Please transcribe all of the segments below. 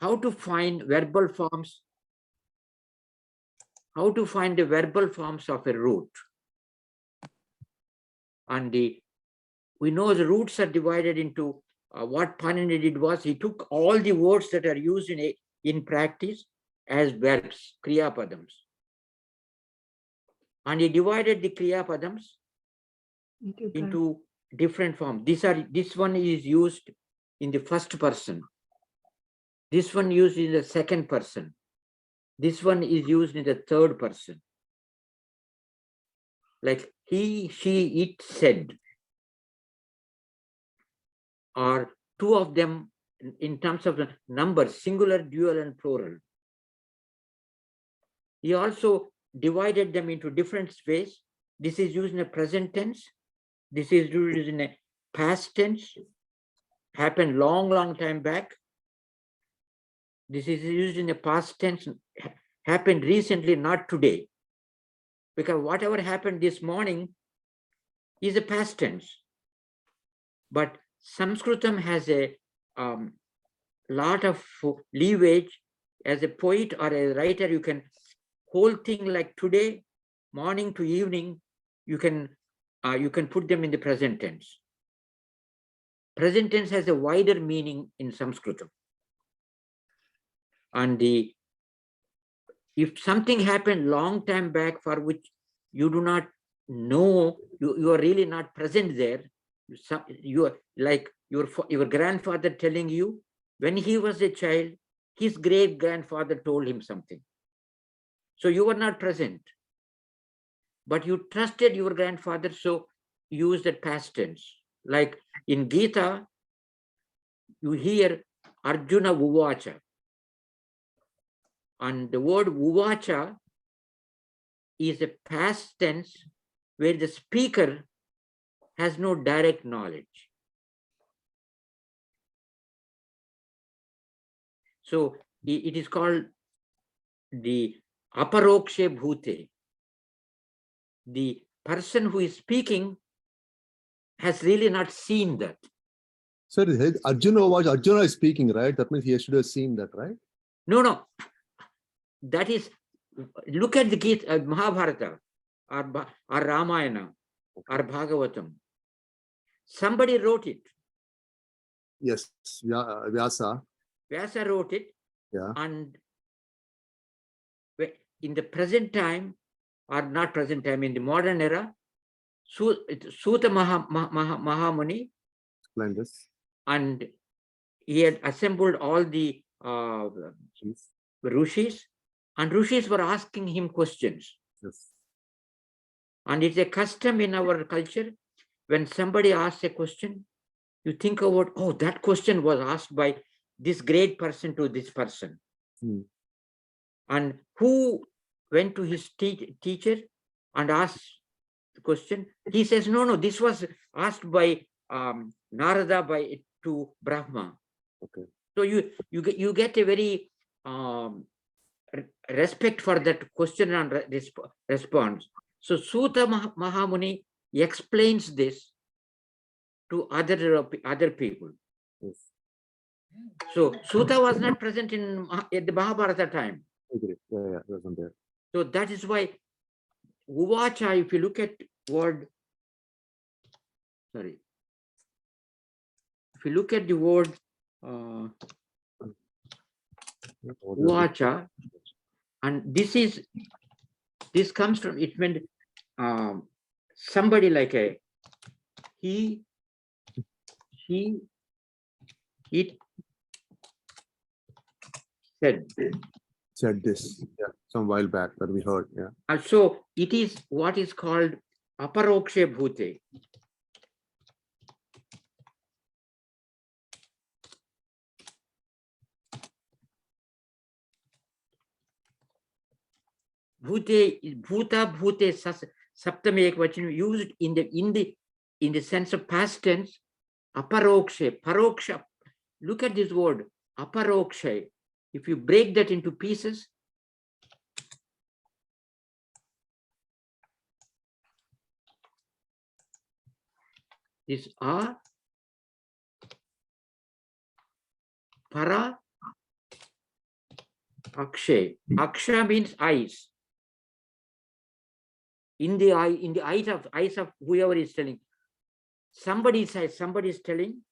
how to find verbal forms, how to find the verbal forms of a root. And we know the roots are divided into what Panini did was he took all the words that are used in practice as verbs, kriya padams. And he divided the kriya padams into different forms. This one is used in the first person. This one used in the second person. This one is used in the third person. Like he, she, it, said. Or two of them in terms of the numbers, singular, dual, and plural. He also divided them into different ways. This is used in a present tense. This is used in a past tense. Happened long time back. This is used in a past tense. Happened recently, not today. Because whatever happened this morning is a past tense. But Sanskritam has a lot of leeway. As a poet or a writer, you can whole thing like today, morning to evening, you can put them in the present tense. Present tense has a wider meaning in Sanskritam. And if something happened long time back for which you do not know, you are really not present there. You are like your grandfather telling you when he was a child, his great grandfather told him something. So you were not present, but you trusted your grandfather, so use the past tense. Like in Gita, you hear Arjuna Uvacha. And the word Uvacha is a past tense where the speaker has no direct knowledge. So it is called the aparokshe bhute. The person who is speaking has really not seen that. So Arjuna is speaking, right? That means he should have seen that, right? No. That is, look at the Gita, Mahabharata, or Ramayana, or Bhagavatam. Somebody wrote it. Yes, Vyasa. Vyasa wrote it. Yeah. And in the present time, or not present time, in the modern era, Suta Mahamuni explain this. And he had assembled all the Rishis, and Rishis were asking him questions. Yes. And it's a custom in our culture, when somebody asks a question, you think about, oh, that question was asked by this great person to this person. And who went to his teacher and asked the question? He says, no, this was asked by Narada to Brahma. Okay. So you get a very respect for that question and response. So Suta Mahamuni explains this to other people. Yes. So Suta was not present at the Mahabharata time. Agree. Yeah, wasn't there. So that is why Uvacha, if you look at word, if you look at the word Uvacha, and this comes from, it meant somebody like a he, she, it said this, yeah, some while back that we heard, yeah. And so it is what is called aparokshe bhute. Bhute, bhuta, bhute, saptami ekvachan, used in the sense of past tense. Aparokshe, paroksha. Look at this word, aparokshe. If you break that into pieces, this para, Akshay. Aksha means eyes. In the eyes of whoever is telling. Somebody says, somebody is telling,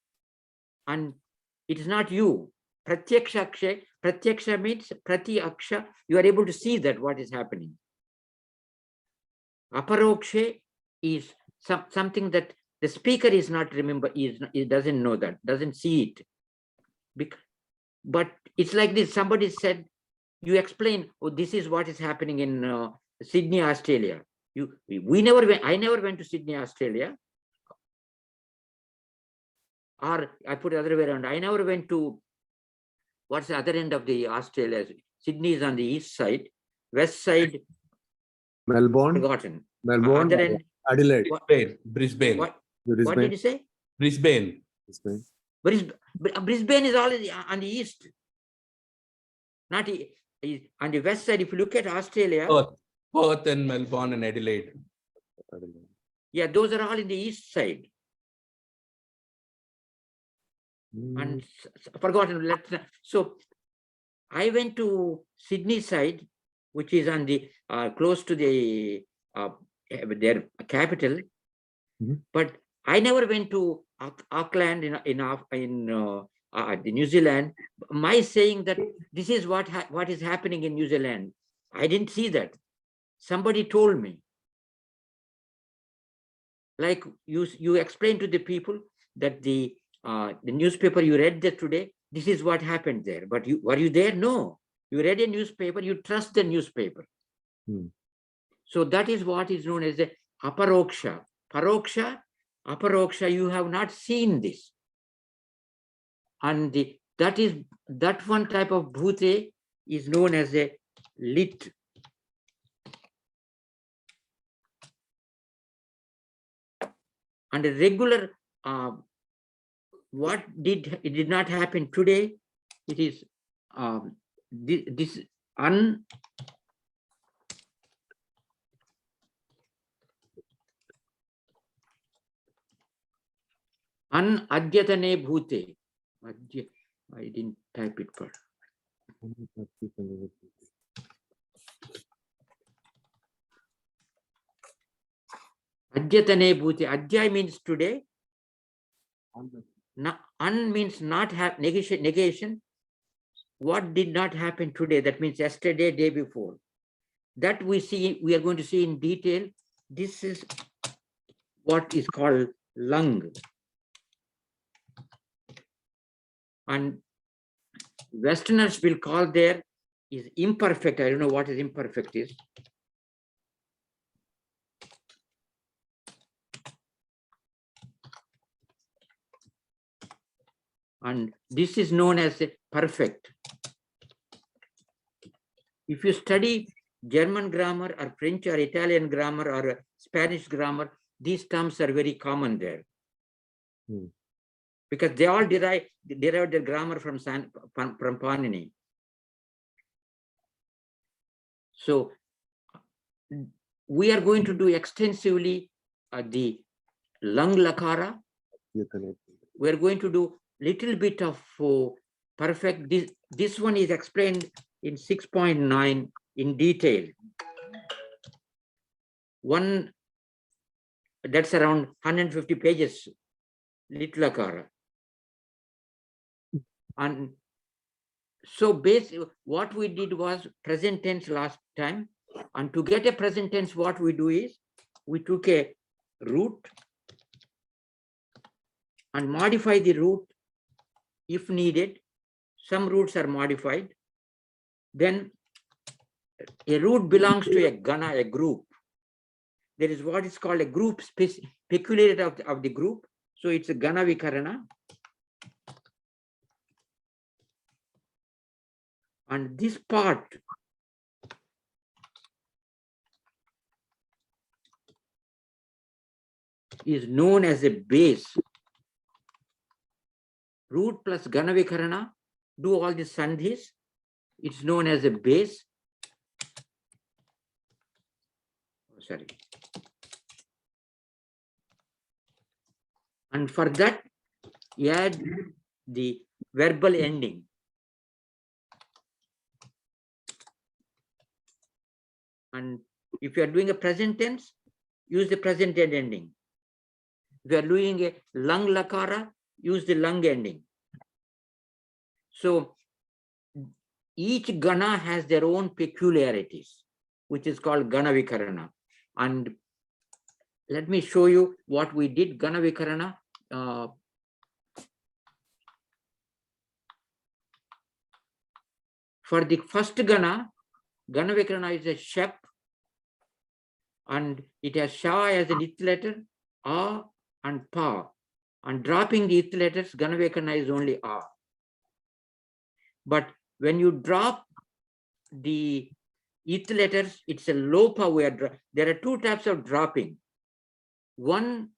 and it is not you. Pratyaksha Akshay. Pratyaksha means Prati Aksha. You are able to see that what is happening. Aparokshe is something that the speaker is not remember, he doesn't know that, doesn't see it. But it's like this, somebody said, you explain, oh, this is what is happening in Sydney, Australia. I never went to Sydney, Australia. Or I put it the other way around. I never went to, what's the other end of the Australia? Sydney is on the east side, west side. Melbourne. Forgotten. Melbourne. Other end. Adelaide. Brisbane. What did you say? Brisbane. Brisbane is all on the east. Not on the west side. If you look at Australia. Perth and Melbourne and Adelaide. Yeah, those are all in the east side. And forgotten. So I went to Sydney side, which is on the close to the their capital. But I never went to Auckland in New Zealand. My saying that this is what is happening in New Zealand, I didn't see that. Somebody told me. Like you explained to the people that the newspaper you read that today, this is what happened there. But were you there? No. You read a newspaper, you trust the newspaper. So that is what is known as the aparoksha. Paroksha, aparoksha, you have not seen this. And that one type of bhute is known as a lit. And a regular, it did not happen today. It is this adyatane bhute. I didn't type it for. Adyatane bhute. Adya means today. An means not have negation. What did not happen today? That means yesterday, day before. That we are going to see in detail. This is what is called lung. And Westerners will call there is imperfect. I don't know what is imperfect is. And this is known as a perfect. If you study German grammar or French or Italian grammar or Spanish grammar, these terms are very common there. Because they all derived their grammar from Panini. So we are going to do extensively the lung lakara. We are going to do little bit of perfect. This one is explained in 6.9 in detail. One that's around 150 pages, little lakara. And so basically what we did was present tense last time. And to get a present tense, what we do is we took a root and modify the root if needed. Some roots are modified. Then a root belongs to a gana, a group. There is what is called a group, peculiar of the group. So it's a gana vikarana. And this part is known as a base. Root plus gana vikarana, do all the sandhis. It's known as a base. Oh, sorry. And for that, add the verbal ending. And if you are doing a present tense, use the present tense ending. If you are doing a lung lakara, use the lung ending. So each gana has their own peculiarities, which is called gana vikarana. And let me show you what we did gana vikarana. For the first gana vikarana is a shep, and it has sha as an ith letter, a and pa. And dropping the ith letters, gana vikarana is only a. But when you drop the ith letters, it's a lopa where there are two types of dropping. One,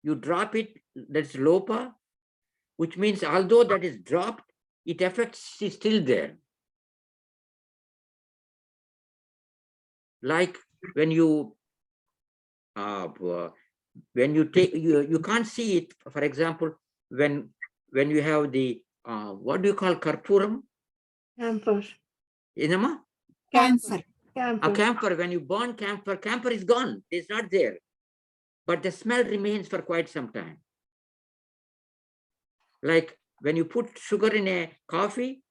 you drop it, that's lopa, which means although that is dropped, it affects is still there. Like when you take, you can't see it. For example, when you have the what do you call karpuram? Camphor. Inama? Camphor. A camphor. When you burn camphor is gone. It's not there. But the smell remains for quite some time. Like when you put sugar in a coffee,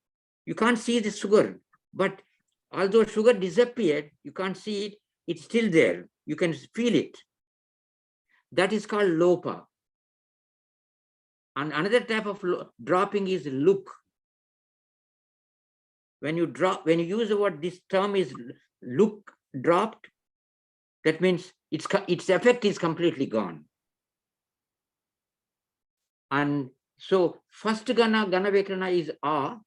you can't see the sugar. But although sugar disappeared, you can't see it. It's still there. You can feel it. That is called lopa. And another type of dropping is look. When you use the word, this term is look dropped, that means its effect is completely gone. And so first gana vikarana is a.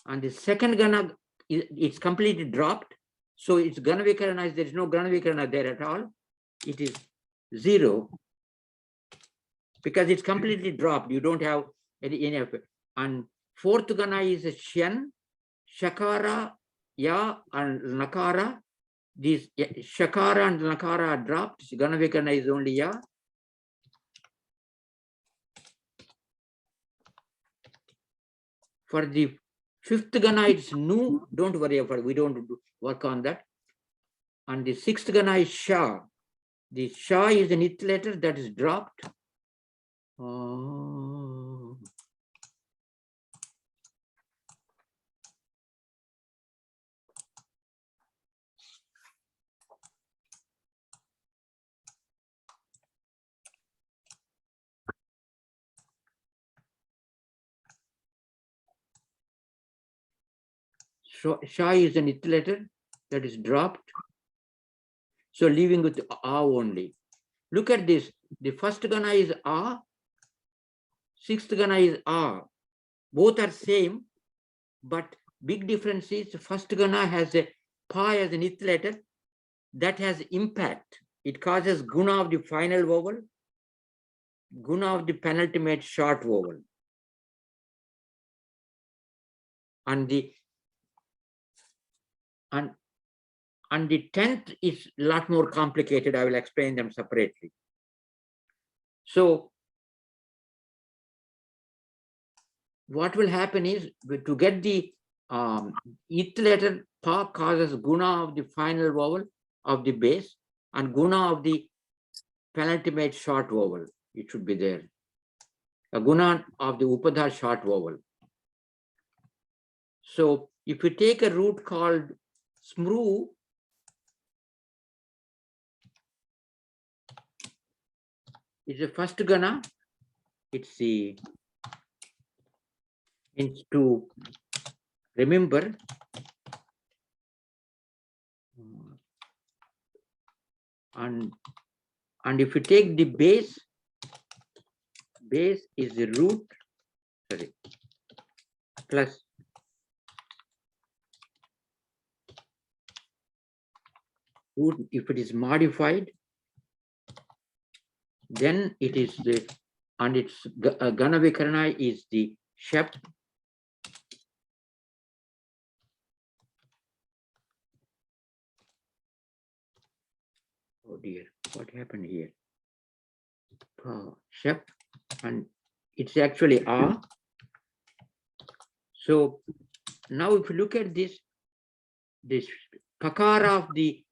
And the second gana, it's completely dropped. So it's gana vikarana is, there is no gana vikarana there at all. It is 0 because it's completely dropped. You don't have any effect. And fourth gana is a shen, shakara, ya, and nakara. These shakara and nakara are dropped. Gana vikarana is only ya. For the fifth gana, it's nu. Don't worry about it. We don't work on that. And the sixth gana is sha. The sha is an ith letter that is dropped. So sha is an ith letter that is dropped. So leaving with a only. Look at this. The first gana is a. Sixth gana is a. Both are same, but big difference is first gana has a pa as an ith letter that has impact. It causes guna of the final vowel, guna of the penultimate short vowel. And the 10th is a lot more complicated. I will explain them separately. So what will happen is, to get the ith letter, pa causes guna of the final vowel of the base and guna of the penultimate short vowel. It should be there. A guna of the upadha short vowel. So if you take a root called smru, it's the first gana. It's the means to remember. And if you take the base is the root, sorry, plus root. If it is modified, then it is the, and its gana vikarana is the shep. Oh dear, what happened here? Shep, and it's actually a. So now if you look at this kakara of the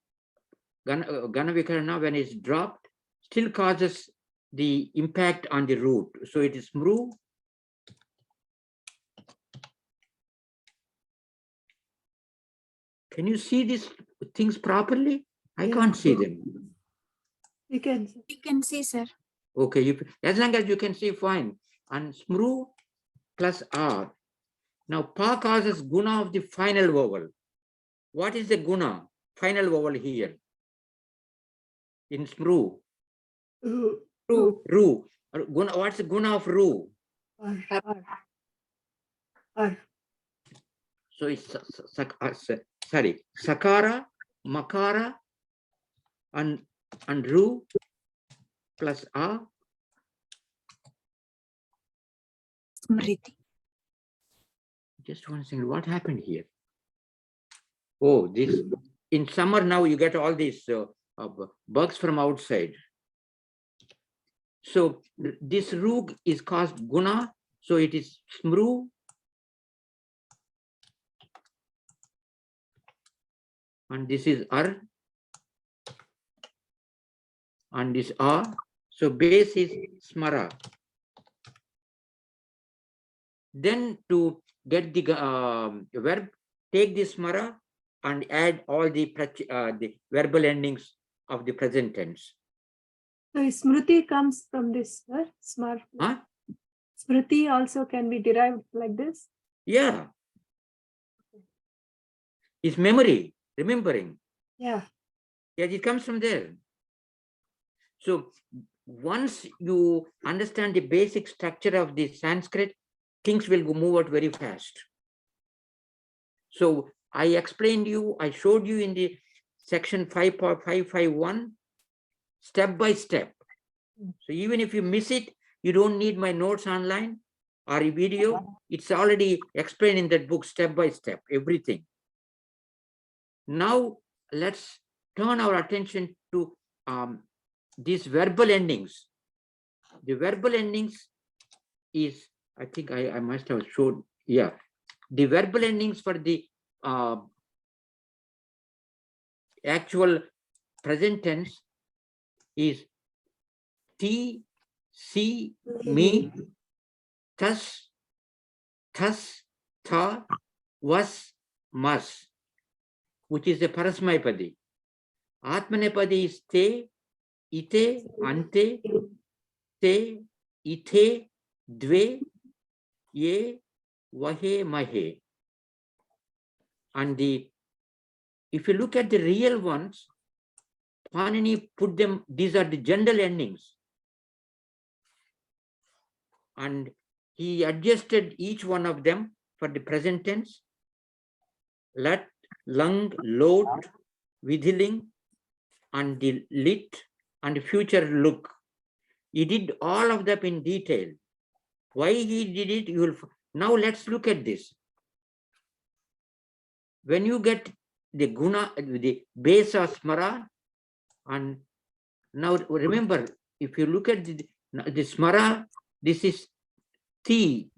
Ganavikarana, when it's dropped, still causes the impact on the root. So it is smru. Can you see these things properly? I Yeah. can't see them. You can. You can see, sir. Okay, as long as you can see, fine. And smru plus R. Now pa causes guna of the final vowel. What is the guna? Final vowel here. In smru. Ru. Guna, what's the guna of ru? So it's sorry, sakara, makara, and ru plus a. Smriti. Just one second. What happened here? Oh, this in summer now you get all these bugs from outside. So this ru is caused guna. So it is smru. And this is ar. And this a. So base is smara. Then to get the verb, take this smara and add all the verbal endings of the present tense. So smriti comes from this, smart. Huh? Smriti also can be derived like this. Yeah. It's memory, remembering. Yeah. Yes, it comes from there. So once you understand the basic structure of the Sanskrit, things will move out very fast. So I explained you, I showed you in the section 5.551, step by step. So even if you miss it, you don't need my notes online or a video. It's already explained in that book, step by step, everything. Now let's turn our attention to these verbal endings. The verbal endings is, I think I must have showed, yeah. The verbal endings for the actual present tense is ti, si, me, tas, tha, was, mas, which is the parasmaipadi. Atmanepadi is te, ite, ante, te, ite, dve, ye, vahe, mahe. And if you look at the real ones, Panini put them, these are the general endings. And he adjusted each one of them for the present tense. Lat, lung, lot, vidhiling, and the lit, and future look. He did all of them in detail. Why he did it, you will. Now let's look at this. When you get the guna, the base of smara, and now remember, if you look at the smara, this is ti.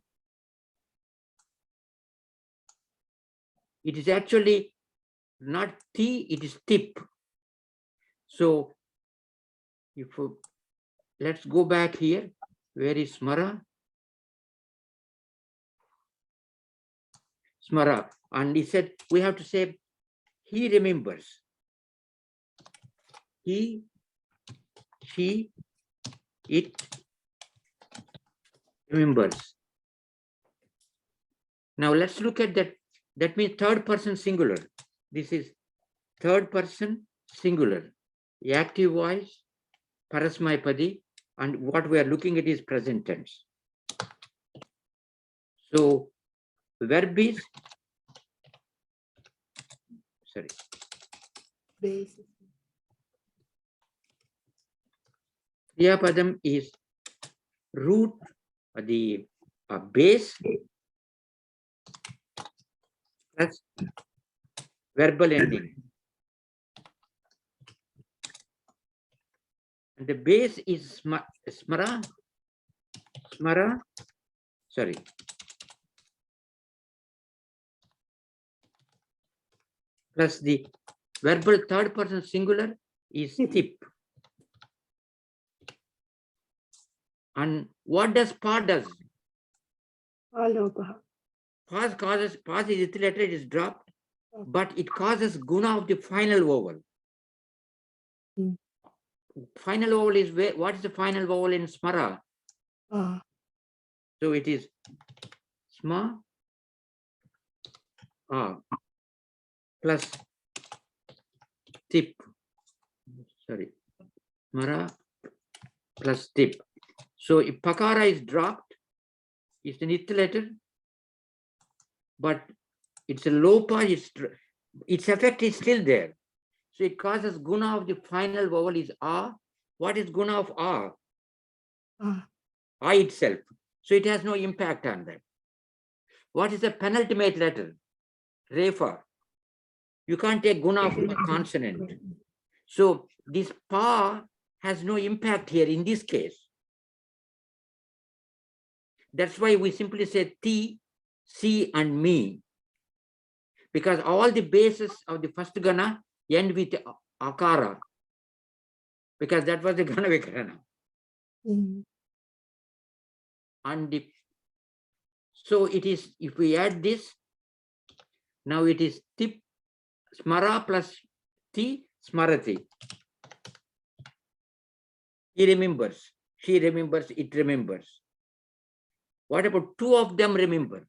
It is actually not ti, it is tip. So if let's go back here. Where is smara? Smara. And he said, we have to say, he remembers. He, she, it remembers. Now let's look at that. That means third person singular. This is third person singular. Active voice, parasmaipadi, and what we are looking at is present tense. So verb is, sorry. Base. Kriyapadam is root, the base plus verbal ending. And the base is smara, sorry. plus the verbal third person singular is Tip. tip. And what does pa does? Alopaha. Pause causes, pause is iterated, it is dropped, Okay. but it causes guna of the final vowel. Hmm. Final vowel is where, what is the final vowel in smara? Ah. So it is sma plus tip. Sorry, smara plus tip. So if pakara is dropped, it's an iterated, but it's a low pa, its effect is still there. So it causes guna of the final vowel is a. What is guna of a? Ah. I itself. So it has no impact on that. What is the penultimate letter? Refa. You can't take guna of a consonant. So this pa has no impact here in this case. That's why we simply say ti, si, and me. Because all the bases of the first gana end with akara. Because that was the gana vikarana. Hmm. And so it is, if we add this, now it is tip, smara plus ti, smarati. He remembers, she remembers, it remembers. What about two of them remember?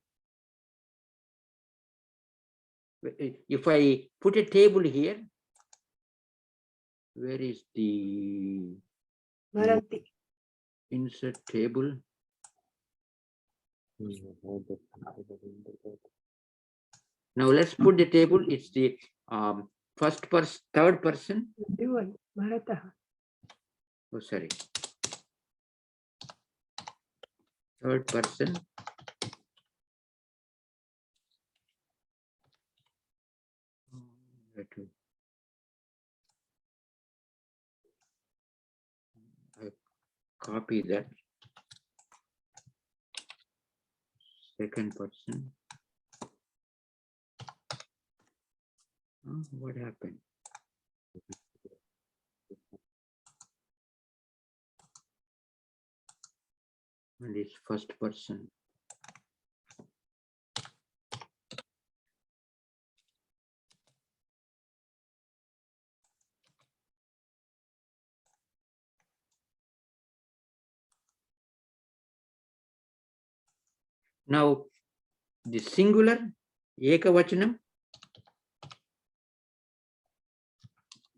If I put a table here, where is the Maranti. insert table? Now let's put the table. It's the first person, third person. Dual. Marataha. Oh, sorry. Third person. I copy that. Second person. Oh, what happened? And it's first person. Now, the singular, ekavachanam,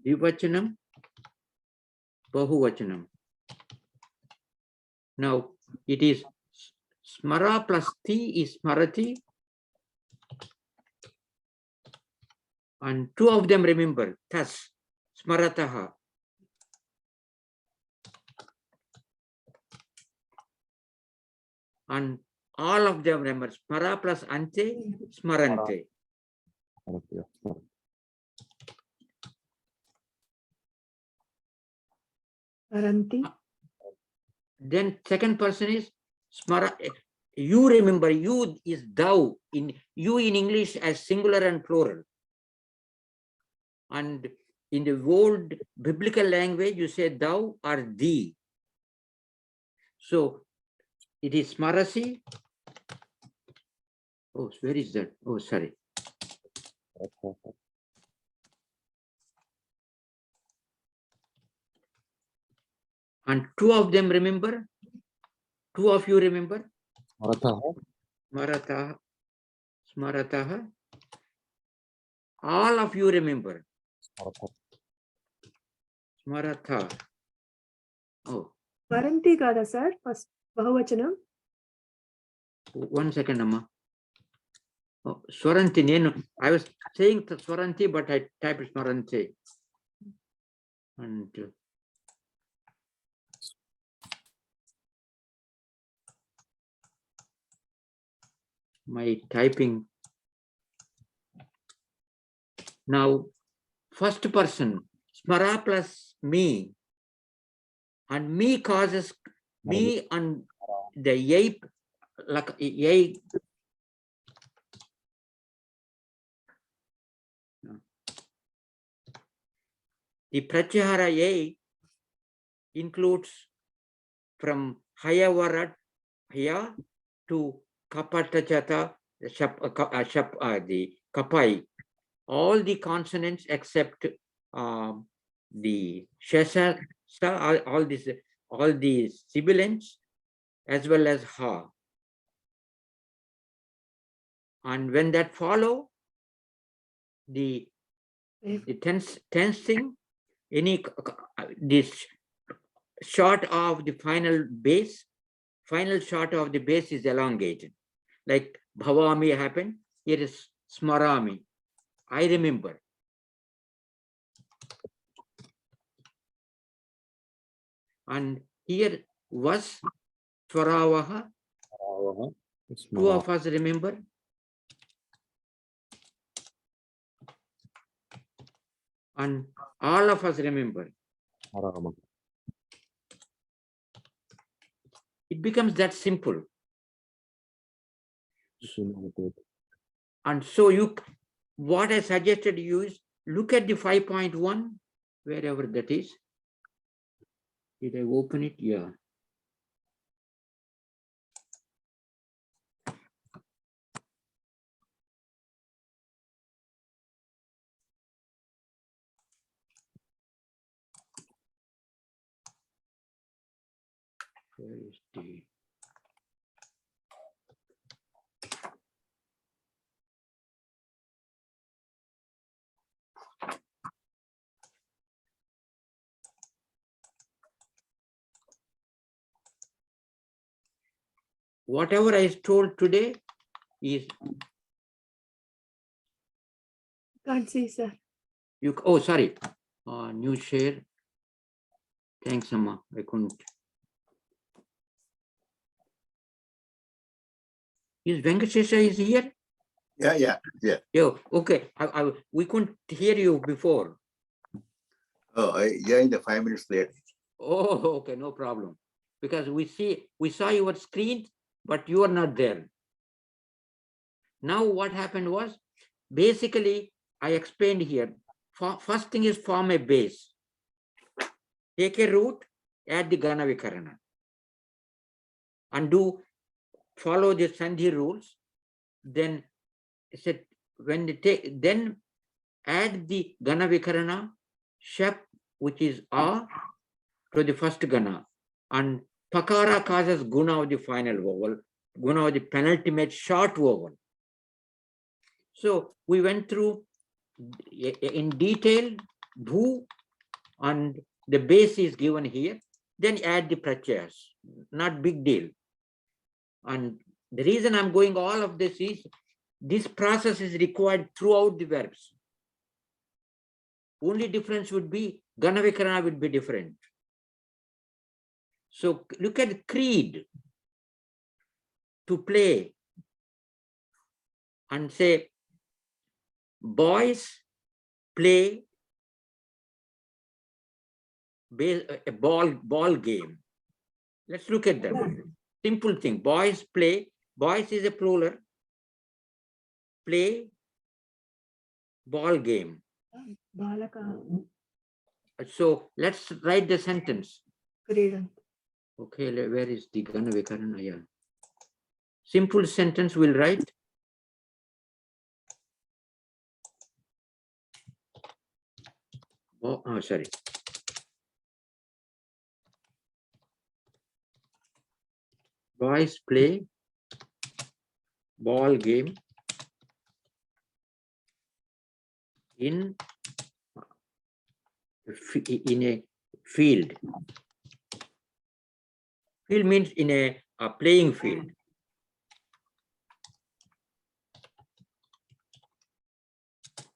dvivachanam, bahuvachanam. Now, it is smara plus ti is smarati. And two of them remember, thus, smarataha. And all of them remember, smara plus ante, smarante. Maranti. Then second person is smara. You remember, you is thou. You in English as singular and plural. And in the old biblical language, you say thou or thee. So it is smarasi. Oh, where is that? Oh, sorry. And two of them remember. Two of you remember. Smarataha. Smarataha. All of you remember. Smaratha. Oh, Maranti kada, sir. First. Bahuvachanam. 1 second, Amma. Oh, Swaranti. I was saying Swaranti, but I typed Smaranti. And my typing. Now, first person, smara plus me. And me causes me and the yay, like yay. The Pratyahara A includes from Hayavarat Haya to Kapatachata, the Kapai, all the consonants except the Shesa, all these sibilants, as well as Ha. And when that follow, the tensing, this short of the final short of the base is elongated. Like Bhavami happened, here is Smarami. I remember. And here was Swaravaha. Two of us remember. And all of us remember. It becomes that simple. And so what I suggested you is look at the 5.1, wherever that is. Did I open it? Yeah. Where is the... Whatever I told today is... Can't see, sir. Oh, sorry. New share. Thanks, Amma. I couldn't. Is Venkatesha is here? Yeah. Yeah, okay. We couldn't hear you before. Oh, I joined 5 minutes late. Oh, okay, no problem. Because we saw your screen, but you are not there. Now what happened was, basically, I explained here. First thing is form a base. Take a root, add the Gana Vikarana. And follow the Sandhi rules. Then when they take, then add the Gana Vikarana, Shap, which is A, to the first Gana. And Pakara causes Guna of the final vowel, Guna of the penultimate short vowel. So we went through in detail, Bhu, and the base is given here. Then add the pratyas, not big deal. And the reason I'm going all of this is, this process is required throughout the verbs. Only difference would be, Gana Vikarana would be different. So look at creed, to play, and say, boys play a ball game. Let's look at that. Simple thing. Boys play. Boys is a plural. Play ball game. Balaka. So let's write the sentence. Freedom. Okay, where is the Gana Vikarana? Yeah. Simple sentence we'll write. Oh, sorry. Boys play ball game in a field. Field means in a playing field.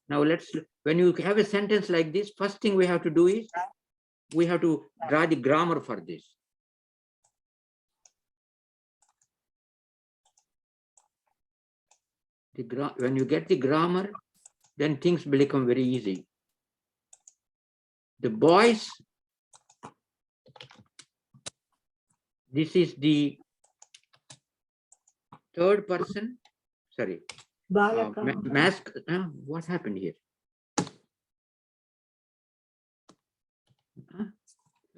Now when you have a sentence like this, first thing we have to do is, we have to draw the grammar for this. When you get the grammar, then things become very easy. The boys, this is the third person, sorry. Balaka. What happened here?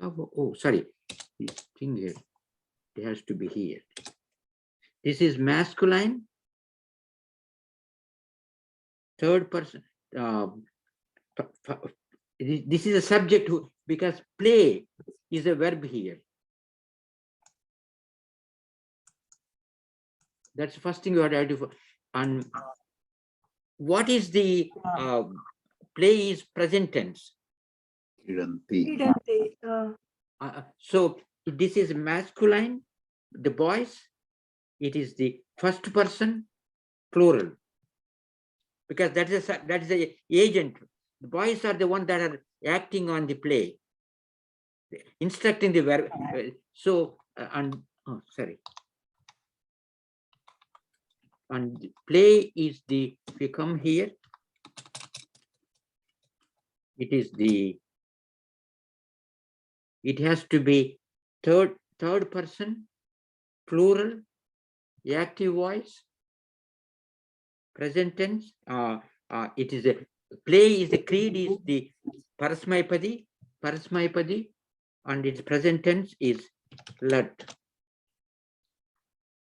Oh, sorry. This thing here, it has to be here. This is masculine, third person. This is a subject who, because play is a verb here. That's the first thing you have to identify. And what is the play is present tense. Idanti. Idanti. So this is masculine, the boys. It is the first person plural, because that is the agent. The boys are the ones that are acting on the play, instructing the verb. And play is the, if you come here, it has to be third person plural, active voice, present tense. It is a play is the creed is the parasmaipadi, and its present tense is lat.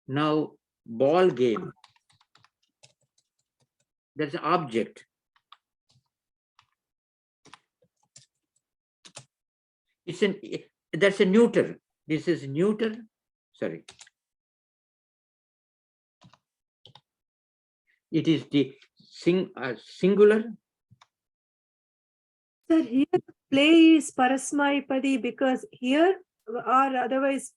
Now ball game, that's an object. That's a neuter. This is neuter. Sorry. It is the singular. Sir, here play is Parasmaipadi because here or otherwise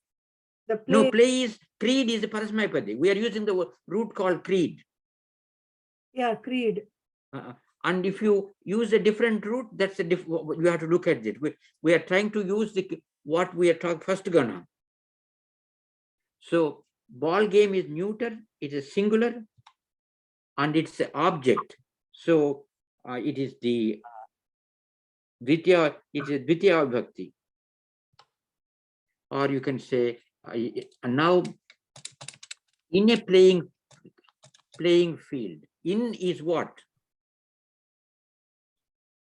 the play. No, play is creed is a parasmaipadi. We are using the root called creed. Yeah, creed. And if you use a different root, that's a you have to look at it. We are trying to use what we are talking first gana. So ball game is neuter, it is singular, and it's an object. So it is the Dvitiya, it is Dvitiya Bhakti. Or you can say now in a playing field, in is what?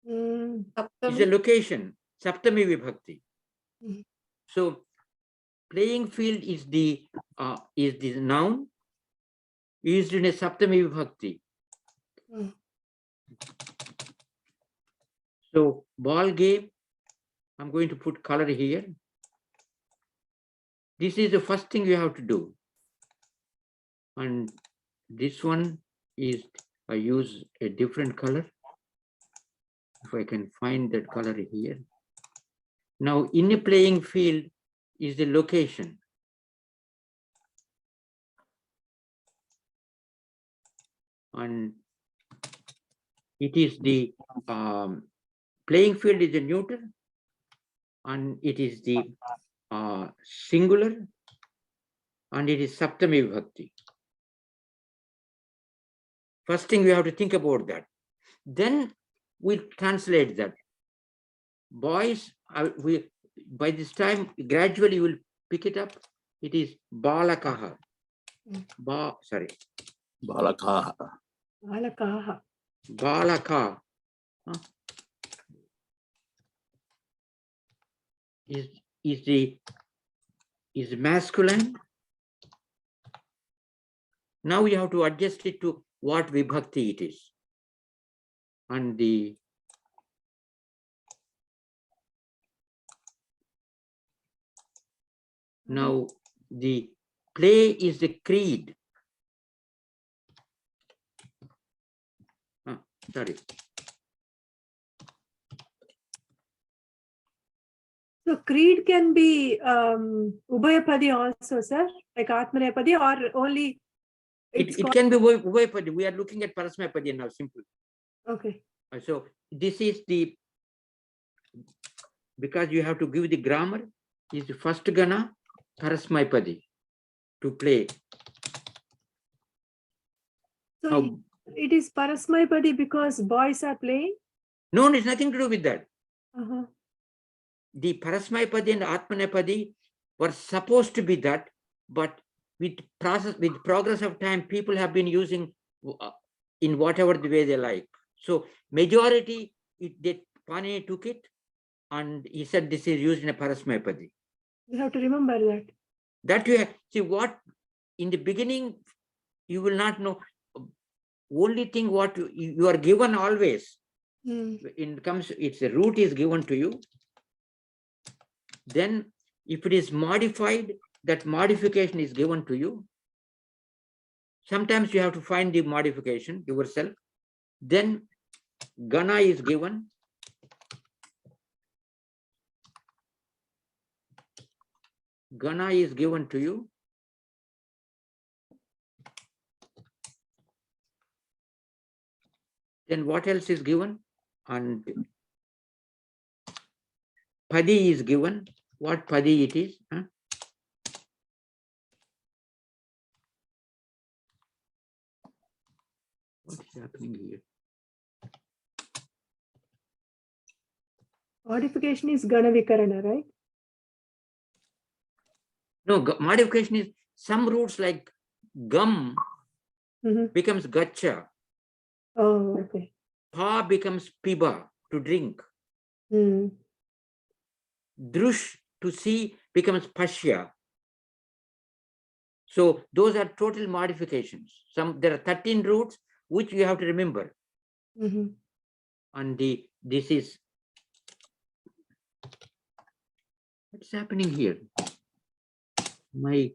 It's a location, Saptami Vibhakti. So playing field is the noun used in a Saptami Vibhakti. So ball game, I'm going to put color here. This is the first thing you have to do. And this one is, I use a different color. If I can find that color here. Now in a playing field is the location. And it is the playing field is a neuter, and it is the singular, and it is Saptami Vibhakti. First thing we have to think about that. Then we'll translate that. Boys, by this time, gradually we'll pick it up. It is Balakaha. Sorry. Balakaha. Balakaha. Balaka. Is masculine. Now you have to adjust it to what vibhakti it is. And now the play is the creed. Sorry. So creed can be Ubhayapadi also, sir, like Atmanepadi, or only It can be Ubhayapadi. We are looking at Parasmaipadi now, simple. Okay. So this is because you have to give the grammar, is the first gana Parasmaipadi to play. So Now, it is Parasmaipadi because boys are playing? no, it's nothing to do with that. Uh-huh. The Parasmaipadi and Atmanepadi were supposed to be that, but with progress of time, people have been using in whatever the way they like. So majority, Pani took it, and he said this is used in a Parasmayapadi. You have to remember that. That you have, see what in the beginning you will not know. Only thing what you are given always in comes, it's a root is given to you. Then if it is modified, that modification is given to you. Sometimes you have to find the modification yourself. Then Gana is given. Gana is given to you. Then what else is given? And Padi is given. What Padi it is? Huh? What is happening here? Modification is Gana Vikarana, right? No, modification is some roots like gum becomes gacha. Oh, okay. Pa becomes piba, to drink. Drush, to see, becomes pashya. So those are total modifications. There are 13 roots which you have to remember. And this is what's happening here. My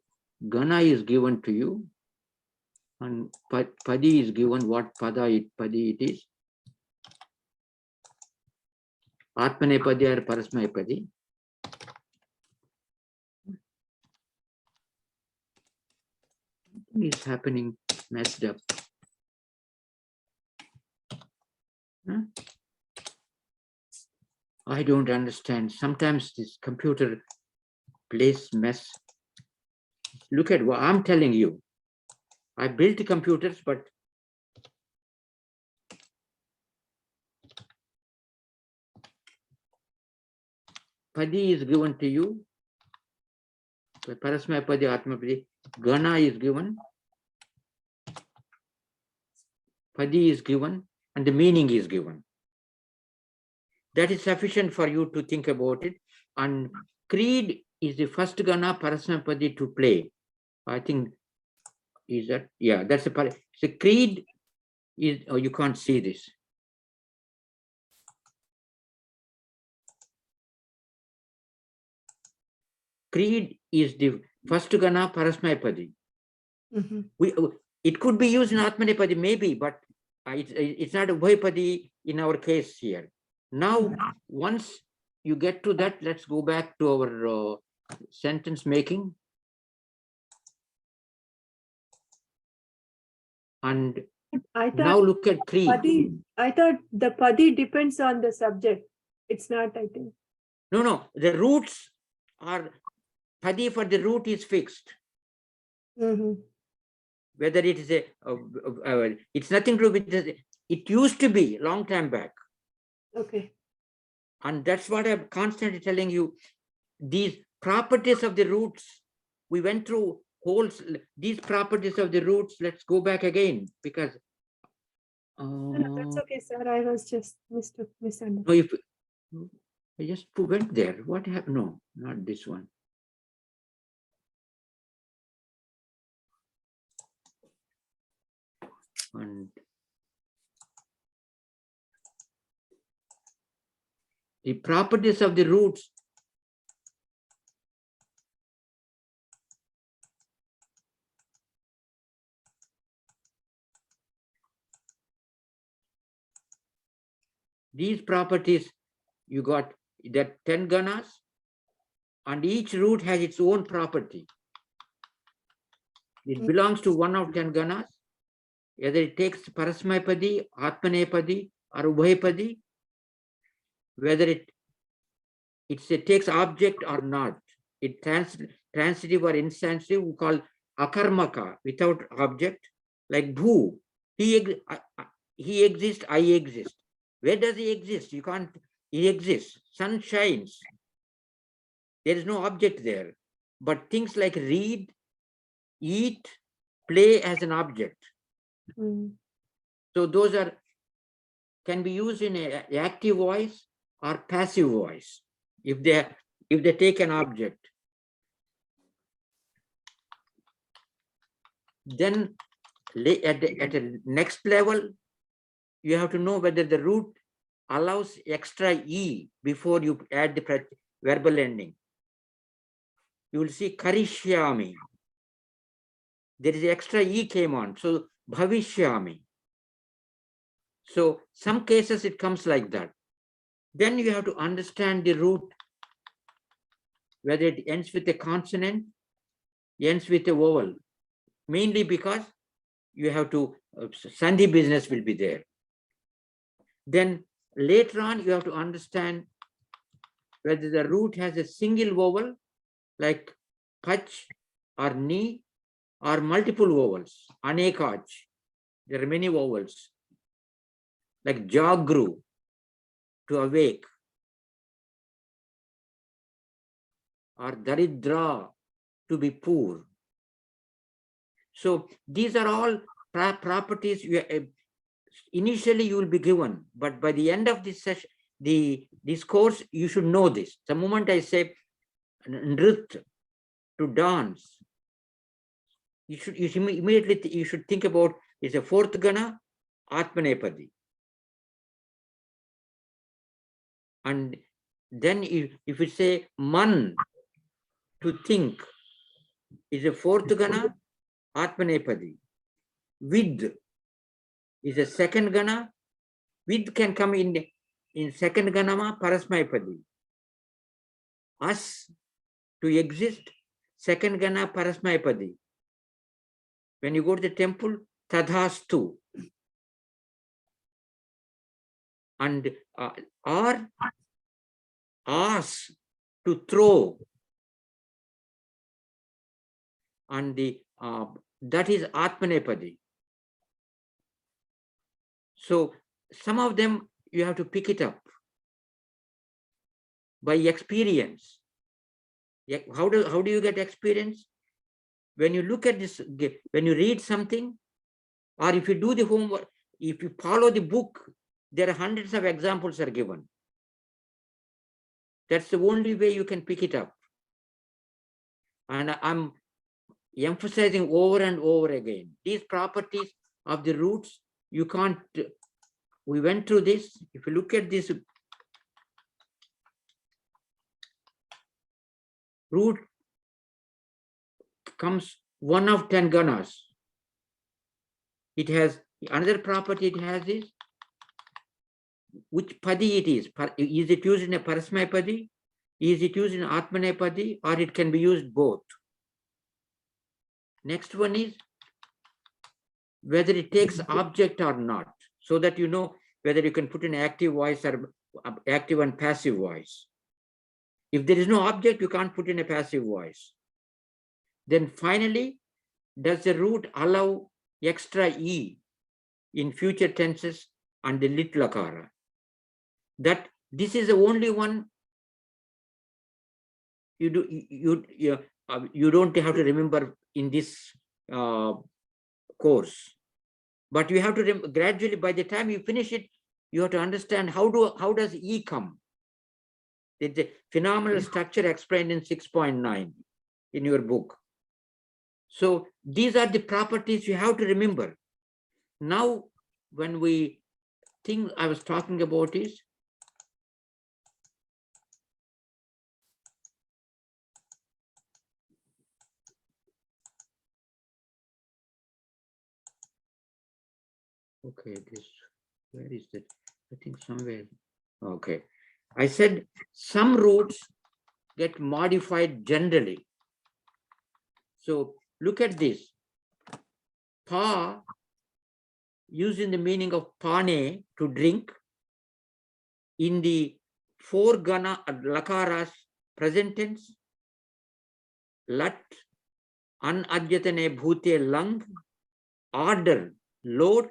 Gana is given to you, and Padi is given. What Padi it is? Atmanepadi or Parasmayapadi. Something is happening, messed up. Huh? I don't understand. Sometimes this computer plays mess. Look at what I'm telling you. I built the computers, but Padi is given to you. Parasmayapadi, Atmapadi. Gana is given. Padi is given, and the meaning is given. That is sufficient for you to think about it. And creed is the first Gana Parasmayapadi to play. I think, is that, yeah, that's a so creed is, oh, you can't see this. Creed is the first Gana Parasmayapadi. It could be used in Atmanepadi maybe, but it's not a Ubhayapadi in our case here. Now, once you get to that, let's go back to our sentence making. And now look at creed. I thought the Padi depends on the subject. It's not, I think. No, the roots are, Padi for the root is fixed. Whether it is it's nothing to do with this. It used to be long time back. Okay. And that's what I'm constantly telling you. These properties of the roots, we went through these properties of the roots. Let's go back again, because No, that's okay, sir. I was just misunderstood. no, if I just went there, what happened? No, not this one. And the properties of the roots. These properties, you got that 10 ganas, and each root has its own property. It belongs to one of 10 ganas. Whether it takes Parasmayapadi, Atmanepadi, or Ubhayapadi, whether it takes object or not. It transitive or intransitive, we call akarmaka, without object, like Bhu. He exists, I exist. Where does he exist? You can't, he exists. Sun shines. There is no object there. But things like read, eat, play as an object. So those can be used in an active voice or passive voice. If they take an object, then at the next level, you have to know whether the root allows extra E before you add the verbal ending. You will see karishyami. There is extra E came on, so bhavishyami. So some cases it comes like that. Then you have to understand the root, whether it ends with a consonant, ends with a vowel, mainly because you have to, sandhi business will be there. Then later on, you have to understand whether the root has a single vowel, like pach or ni, or multiple vowels, anekaj. There are many vowels, like jagru, to awake, or daridra, to be poor. So these are all properties initially you will be given, but by the end of this session, this course, you should know this. The moment I say nrit, to dance, you should immediately you should think about is a fourth gana, atmanepadi. And then if you say man, to think, is a fourth gana, atmanepadi. Vid is a second gana. Vid can come in second ganama, parasmaipadi. Us, to exist, second gana, parasmaipadi. When you go to the temple, tadhastu. And or as, to throw. And that is atmanepadi. So some of them you have to pick it up by experience. How do you get experience? When you look at this, when you read something, or if you do the homework, if you follow the book, there are hundreds of examples are given. That's the only way you can pick it up. And I'm emphasizing over and over again, these properties of the roots, you can't, we went through this. If you look at this root, comes one of 10 ganas. It has another property it has is which padi it is. Is it used in a parasmaipadi? Is it used in atmanepadi? Or it can be used both. Next one is whether it takes object or not, so that you know whether you can put an active voice or active and passive voice. If there is no object, you can't put in a passive voice. Then finally, does the root allow extra E in future tenses and the lit lakara? That this is the only one you don't have to remember in this course, but you have to gradually, by the time you finish it, you have to understand how does E come. It's a phenomenal structure explained in 6.9 in your book. So these are the properties you have to remember. Now, when we think I was talking about is okay, this, where is that? I think somewhere. Okay. I said some roots get modified generally. So look at this. Pa, used in the meaning of pane, to drink, in the 4 gana lakaras, present tense, lat, anadyatane bhute lung, order, lot,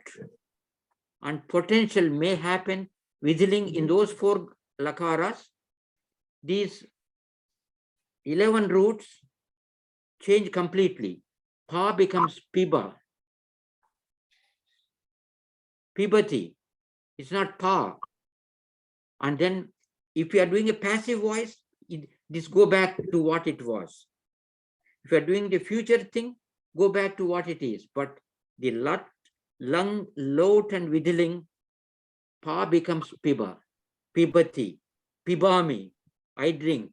and potential may happen whistling in those 4 lakaras. These 11 roots change completely. Pa becomes piba. Pibati. It's not pa. And then If you are doing a passive voice, this go back to what it was. If you are doing the future thing, go back to what it is. But the lut, lung, lot, and whittling, pa becomes piba, pibati, pibami, I drink.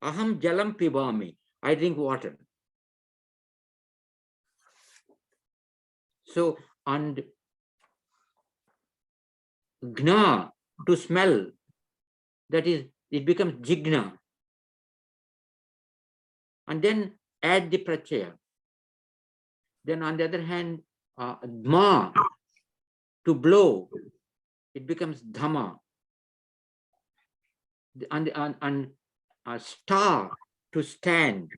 Aham jalam pibami, I drink water. So, and gna, to smell, that is, it becomes jigna. And then add the prachaya. Then on the other hand, dma, to blow, it becomes dhamma. And sta, to stand,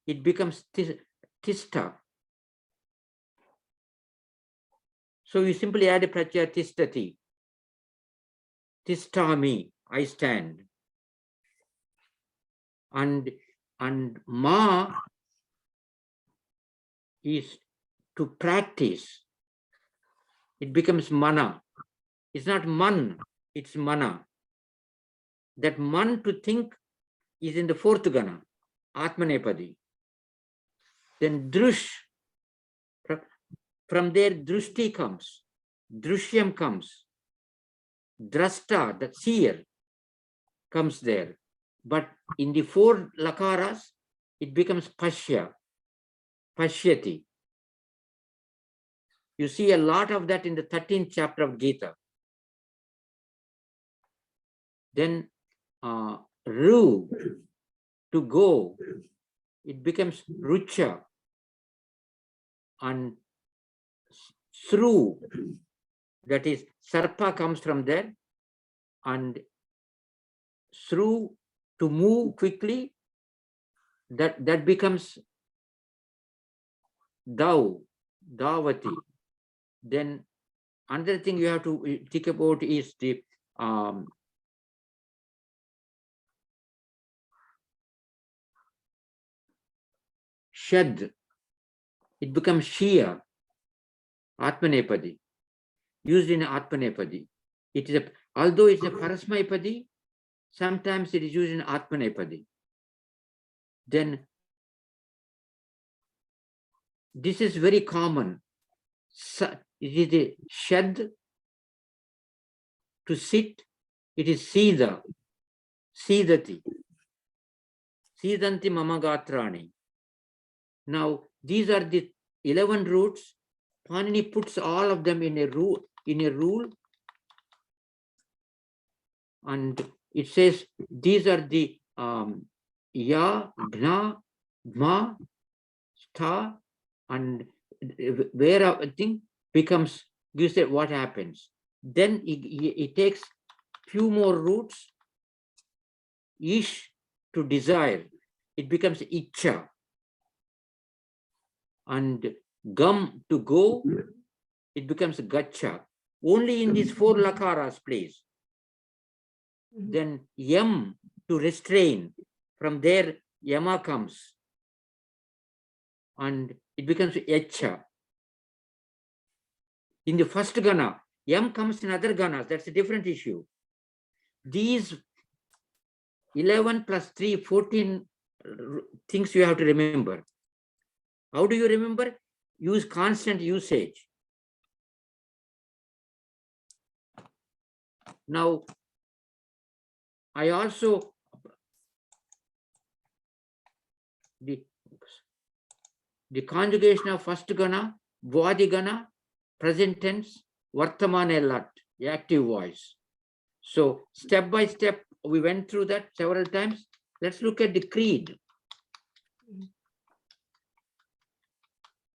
it becomes tista. So you simply add a prachaya tistati. Tistami, I stand. And ma is to practice. It becomes mana. It's not man, it's mana. That man, to think, is in the fourth gana, Atmanepadi. Then drush, from there drushti comes, drushyam comes, drasta, the seer, comes there. But in the four lakaras, it becomes pashya, pashyati. You see a lot of that in the 13th chapter of Gita. Then ru, to go, it becomes rucha. And sru, that is, sarpa comes from there. And sru, to move quickly, that becomes dav, davati. Then another thing you have to think about is the shad. It becomes shia, Atmanepadi, used in Atmanepadi. It is although it's a Parasmaipadi, sometimes it is used in Atmanepadi. Then this is very common. It is a shad, to sit. It is sida, sidati, sidanti mamagatrani. Now these are the 11 roots. Panini puts all of them in a rule, and it says these are the ya, gna, dma, sta, and where a thing becomes, gives it what happens. Then it takes few more roots. Ish, to desire, it becomes icha. And gam, to go, it becomes gacha. Only in these four lakaras, please. Then yam, to restrain, from there yama comes. And it becomes echa. In the first gana, yam comes in other ganas, that's a different issue. These 11 plus 3, 14 things you have to remember. How do you remember? Use constant usage. Now, I also, the conjugation of first gana, Vadi gana, present tense, Vartamana lat, active voice. So step by step, we went through that several times. Let's look at the creed.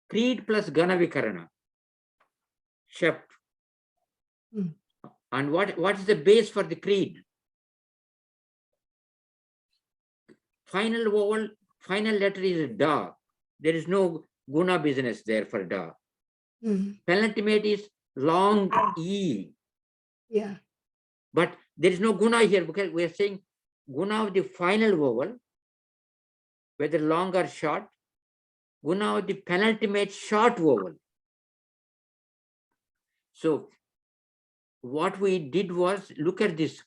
Creed plus gana vikarana, shep. And what is the base for the creed? Final vowel, final letter is da. There is no guna business there for da. Penultimate is long e. Yeah. But there is no guna here because we are saying guna of the final vowel, whether long or short, guna of the penultimate short vowel. So what we did was, look at this.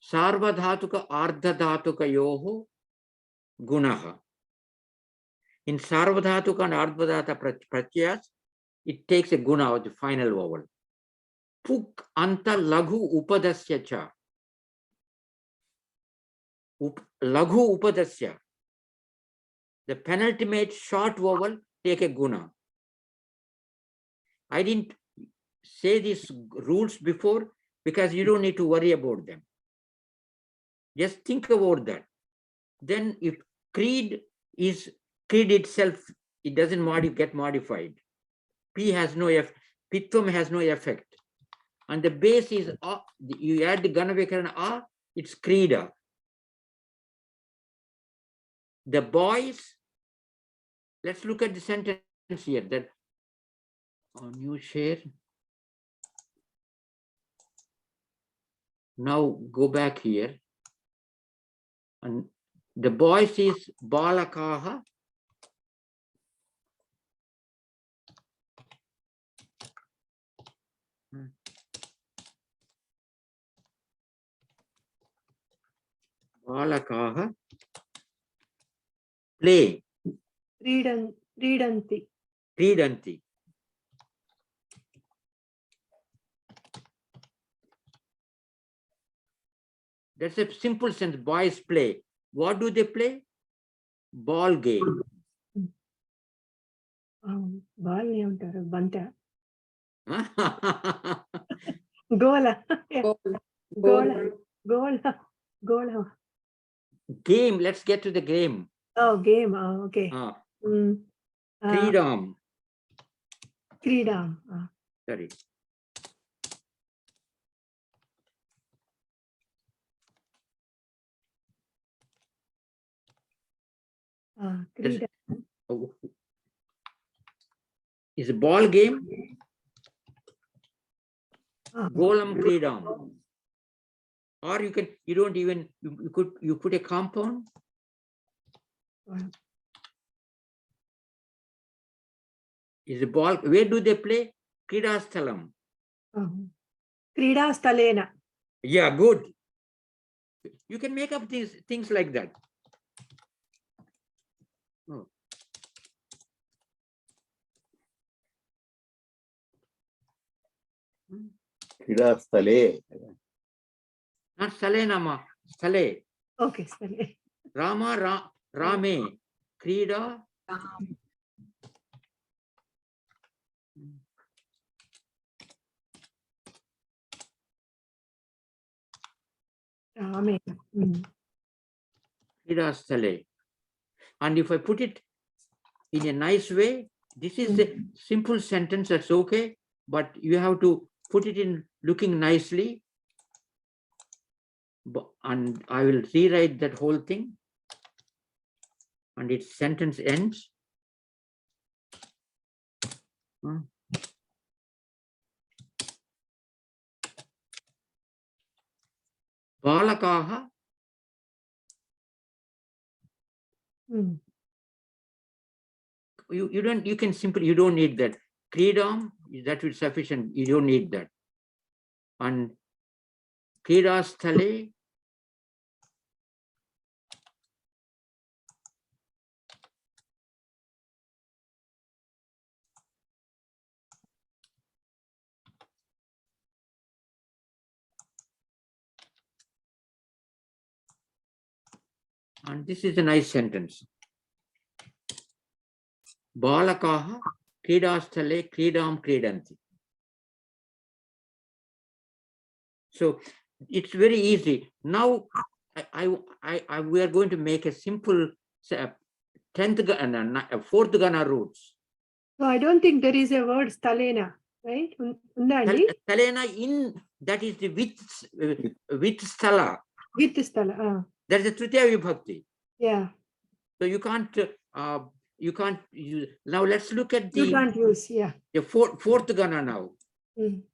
Sarvadhatuka ardhadhatuka yoho gunaha. In Sarvadhatuka and Ardhadhata pratyas, it takes a guna of the final vowel. Puk anta laghu upadasya cha. Laghu upadasya. The penultimate short vowel take a guna. I didn't say these rules before because you don't need to worry about them. Just think about that. Then if creed itself, it doesn't get modified. P has no Pitvam has no effect. And the base is you add the Ganavakarana A, it's Krida. The boys, let's look at the sentence here. That on you share. Now go back here. And the boys is Balakaha. Balakaha play. Kridanti. Kridanti. That's a simple sense. Boys play. What do they play? Ball game. Ball ఏమంటారు బంత గోల గోల Game. Let's get to the game. Oh, game. Oh, okay. Freedom. Freedom. Sorry. Is a ball game. Golam Freedom. Or you don't even, you put a compound. Is a ball, where do they play? Kridastalam. Kridastalena. Yeah, good. You can make up things like that. Oh. Kridastale. Not Salenama, Stale. Okay, Stale. Rama, Rame, Krida. Rame. Krida Stale. And if I put it in a nice way, this is a simple sentence, that's okay, but you have to put it in looking nicely. And I will rewrite that whole thing. And its sentence ends. Balakaha. You can simply, you don't need that. Kridam, that will sufficient. You don't need that. And Kridastale. And this is a nice sentence. Balakaha Kridastale Kridam Kridanti. So it's very easy. Now we are going to make a simple 10th fourth Gana roots. So I don't think there is a word Stalena, right? Stalena in that is the with Stala. With Stala. That is a Tritiya Vibhakti. Yeah. So you can't use. Now let's look at the. You can't use, yeah. The fourth Gana now. We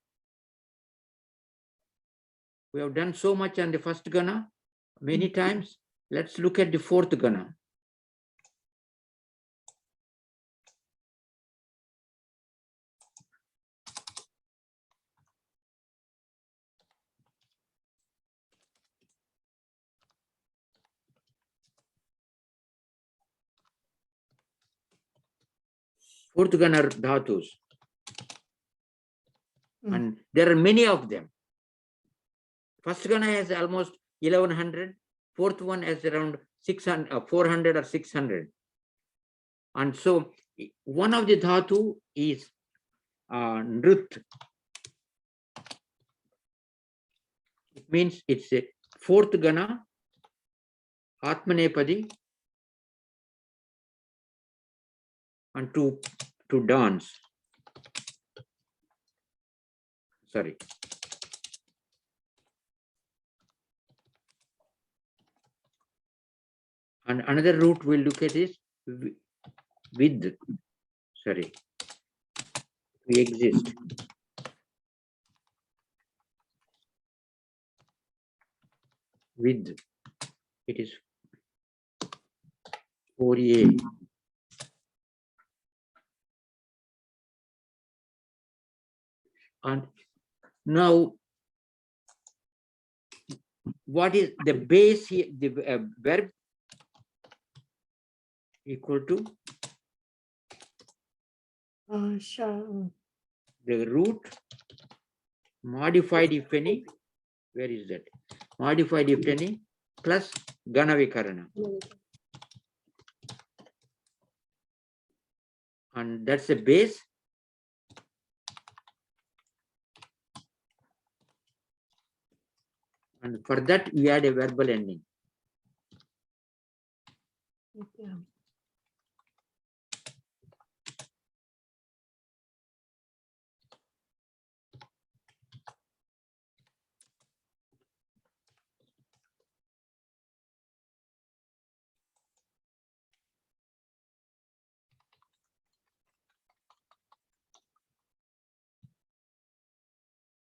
have done so much on the first Gana many times. Let's look at the fourth Gana. fourth gana dhatus. Mm. And there are many of them. First gana has almost 1100, fourth one has around 600, 400 or 600. And so one of the dhatu is nrit. It means it's a fourth gana, atmanepadi, and to dance. Sorry. And another root we'll look at is with, sorry, we exist. With, it is 4a. And now, what is the base here? The verb equal to the root modified if any. Where is that? Modified if any plus gana vikarana. And that's the base. And for that, we add a verbal ending. Okay.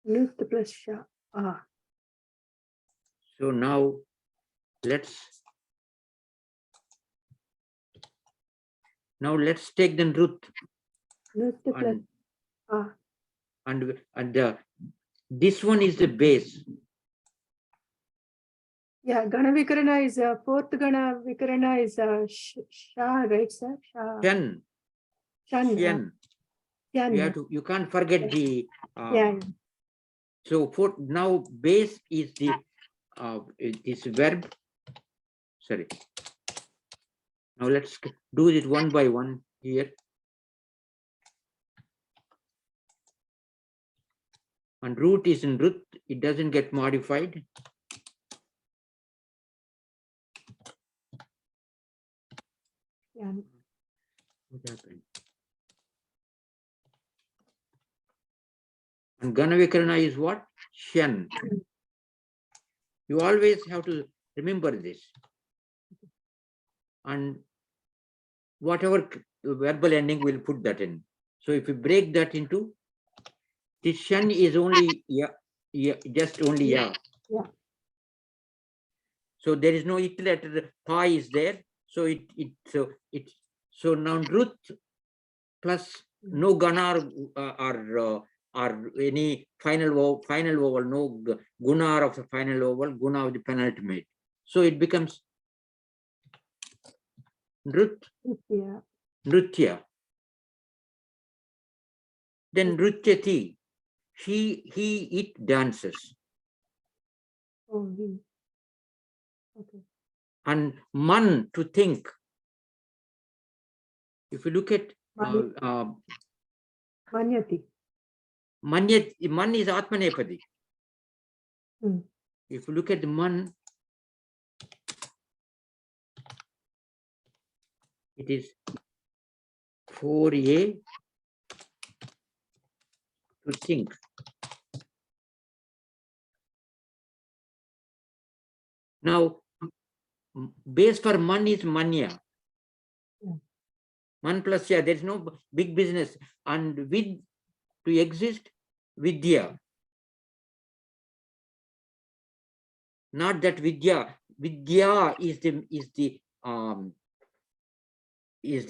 Nut plus sha. Ah. So now let's take the nrut Nut plus ah. and this one is the base. Yeah, Gana Vikarana is fourth Gana Vikarana is Shah, right, sir? Shah. Shan. Shan. Shan. Shan. You can't forget the Yeah. so for now base is the this verb. Sorry. Now let's do it one by one here. And root is in root, it doesn't get modified. Yeah. What happened? And Gana Vikarana is what? Shan. You always have to remember this. And whatever verbal ending, we'll put that in. So if you break that into, this shan is only just only ya. Yeah. So there is no it letter, pa is there. So so now nrut plus no gana or any final vowel, no guna of the final vowel, guna of the penultimate. So it becomes nrut, Yeah. nrutya. Then nrutyati, he, it dances. Oh, he. Okay. And man, to think. If you look at Manyati. man is atmanepadi. Hmm. If you look at the man, it is 4a to think. Now, base for man is manya. Yeah. Man plus ya, there is no big business. And with, to exist, vidya. Not that vidya. Vidya is the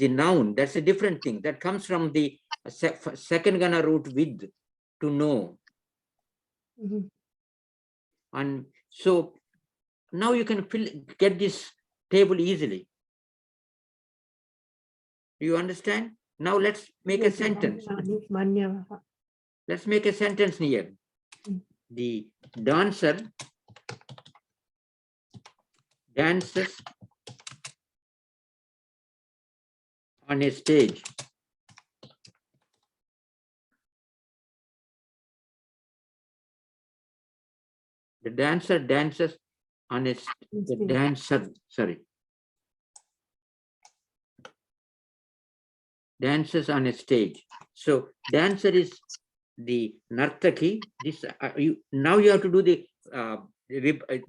noun. That's a different thing. That comes from the second gana root with, to know. Mm-hmm. And so now you can get this table easily. Do you understand? Now let's make a sentence. Manyavaha. Let's make a sentence here. Mm. The dancer dances on a stage. The dancer dances on a the dancer, sorry. Dances on a stage. So dancer is the nartaki. This now you have to do the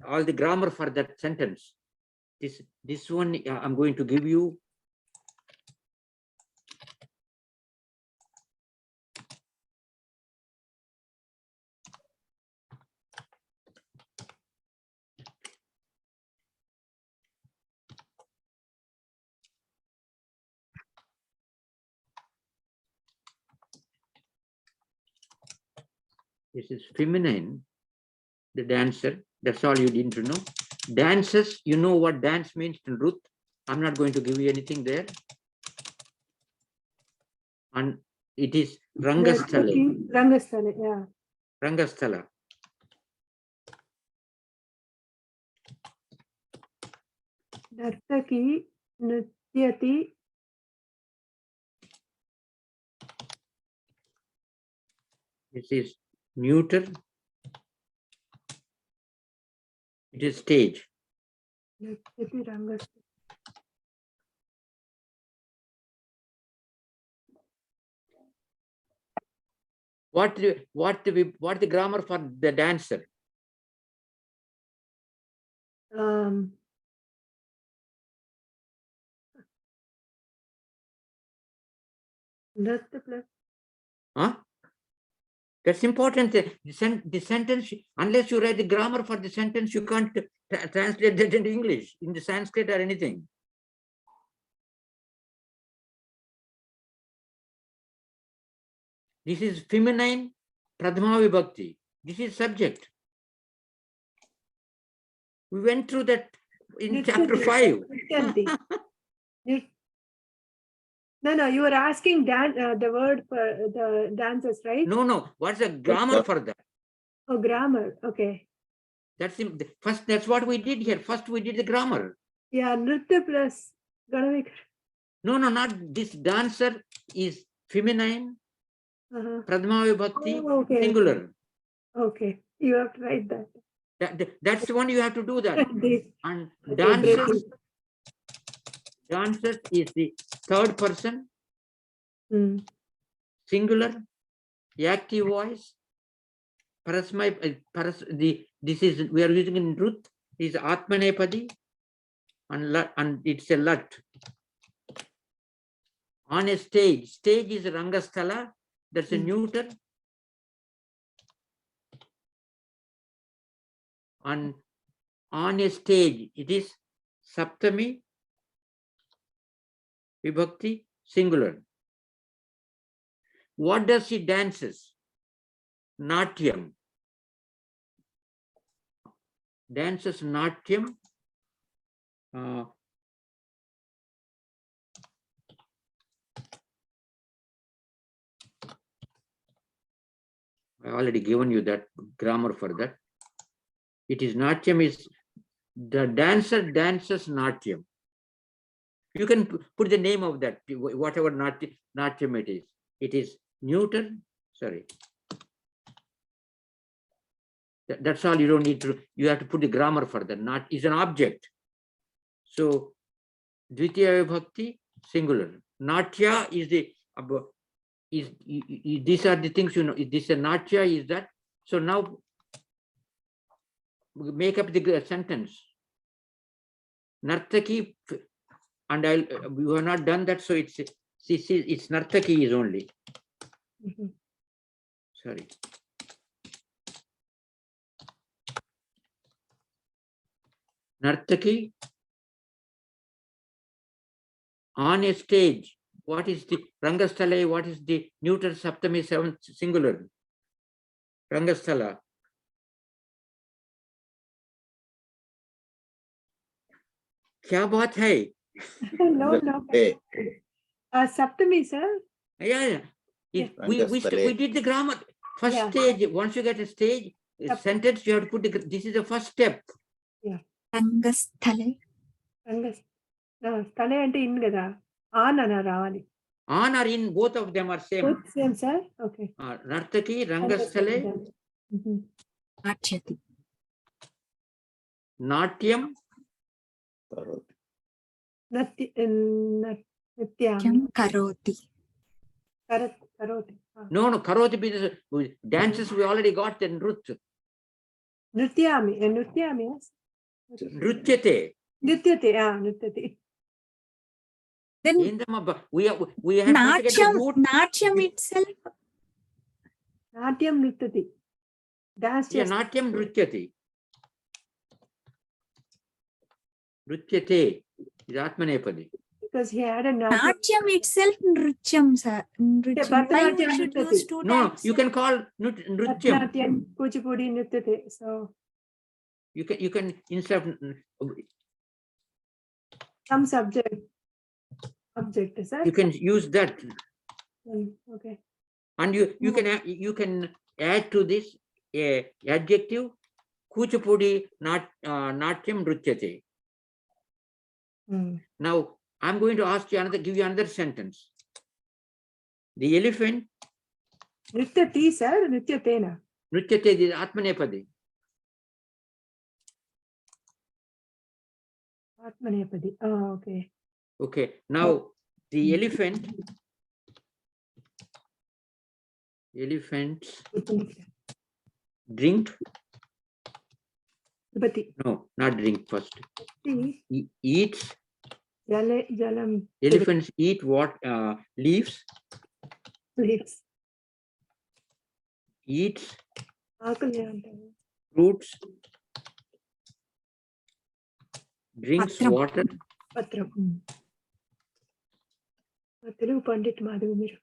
all the grammar for that sentence. This one I'm going to give you. This is feminine, the dancer. That's all you need to know. Dances, you know what dance means in Ruth. I'm not going to give you anything there. And it is Rangasthala. Rangasthala, yeah. Rangasthala. Nartaki Nrityati. This is neuter. It is stage. Nrityati Rangasthala. What the grammar for the dancer? Nritya plus. Huh? That's important. The sentence, unless you write the grammar for the sentence, you can't translate that into English, in the Sanskrit or anything. This is feminine Pradhama Vibhakti. This is subject. We went through that in chapter 5. No, you were asking the word for the dances, right? No. What's the grammar for that? Oh, grammar. Okay. First, that's what we did here. First, we did the grammar. Yeah, Nritya plus Ganavik. No, not this. Dancer is feminine, Pradhama Vibhakti, okay. singular. Okay, you have to write that. That's the one you have to do that. And okay, dancers is the third person, singular, the active voice. This is, we are using in Ruth, is Atmanepadi, and it's a lat. On a stage is Rangasthala, that's a neuter. And on a stage, it is Saptami, Vibhakti, singular. What does she dances? Natyam. Dances Natyam. I already given you that grammar for that. It is Natyam is the dancer dances Natyam. You can put the name of that, whatever Natyam it is. It is neuter, sorry. That's all, you don't need to, you have to put the grammar for that. Not is an object. So Dvitiya Vibhakti, singular. Natya is the, these are the things you know. This is Natya is that. So now make up the sentence. Nartaki, and we have not done that, so it's Nartaki is only. Sorry. Nartaki on a stage. What is the Rangasthala? What is the neuter Saptami seventh singular? Rangasthala. क्या बात है? No. Hey. Saptami, sir. Yeah. Yeah. We did the grammar. First Yeah. stage, once you get a stage, a Yep. sentence, you have to put this is the first step. Rangastale. Stale ante in kada. Ana ravali. On or in, both of them are same. Both same, sir. Okay. Nartaki, Rangastale, Mhm. Nachyati. Natyam, Karoti. Natyami. Kyam karoti. Karoti. no, Karoti be dances we already got the Nrut. Nrityami. Nrityami, yes. Nrutyate. Nrityate. Nrityate. Then We have to get the Natyam, root. Natyam itself. Natyam nrityati. Dance Yeah, just Natyam Nrutyate. Nrutyate is Atmanepadi. because he had a natyam. Natyam itself nrutyam, sir. Nrutyam. Why Bharatanatyam we should nrityati. use two No, types? you can call Nrutyam. Bharatanatyam, Kuchipudi nrityate. So You can instead of some subject, sir. you can use that, Okay. and you can add to this adjective Kuchipudi Natyam Nrutyate. Now I'm going to ask you give you another sentence. The elephant Nrityati, sir. Nrityatena. Nrutyate is Atmanepadi. Atmanepadi. Okay. Okay, now the elephants drink. Pipati. No, not drink first. See, Eats. jalam. Elephants eat what? Leaves. Leaves. Eats Akali antaru. fruits. Drinks Patram. water. Patram. Telugu Pandit Madhavi మీరు.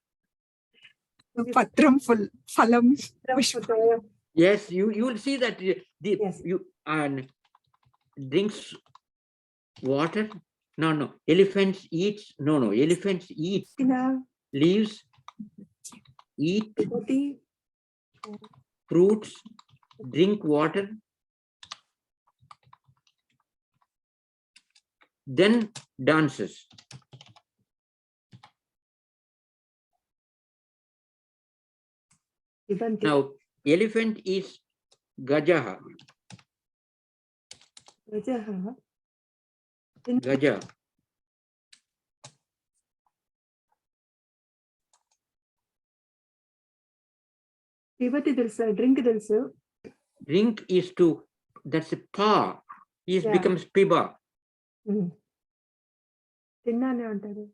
Patram full. Phalam. Patram. Yes, you will see that Yes. you drinks water. No. Elephants eats. No. Elephants eat Tina. leaves. Eat Pipati. fruits. Drink water. Then dances. Ibanti. Now, elephant is Gajaha. Gajaha. Gaja. Pipati తెలుసు drink తెలుసు. Drink is to, that's a pa. Is Yeah. becomes piba. తిన్నానే అంటారు.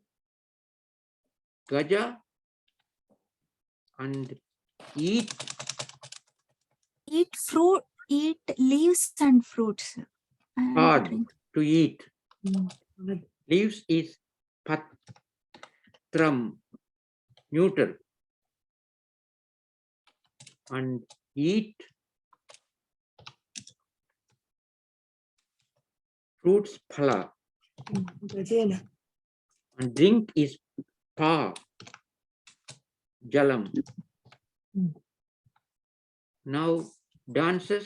Gaja and eat fruit, eat leaves and fruits. And hard drink. to eat. Leaves is patram, neuter. And eat fruits phala. గజేన. And drink is pa, jalam. Now dances,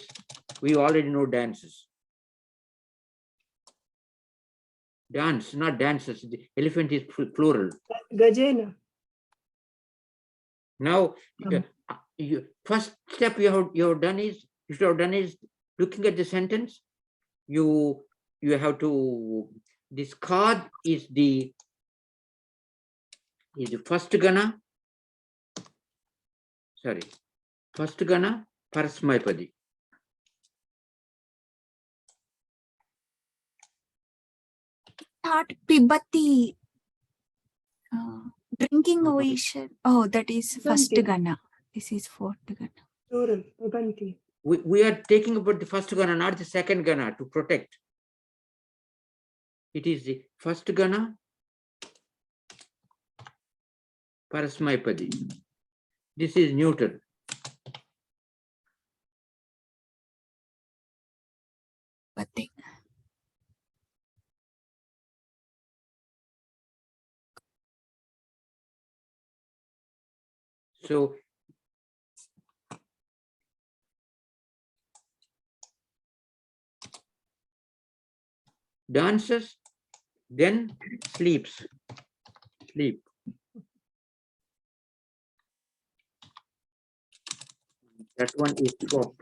we already know dances. Dance, not dances. The elephant is plural. గజేన. Now, first step you have done is looking at the sentence. You have to, this card is the first gana. Sorry, first gana parasmaipadi. Thought pibati. Drinking ocean. Oh, that is first Pibanti. gana. This is fourth gana. Plural. Pibanti. We are taking about the first gana, not the second gana, to protect. It is the first gana parasmaipadi. This is neuter. Pati. So dances, then sleeps. Sleep. That one is swap.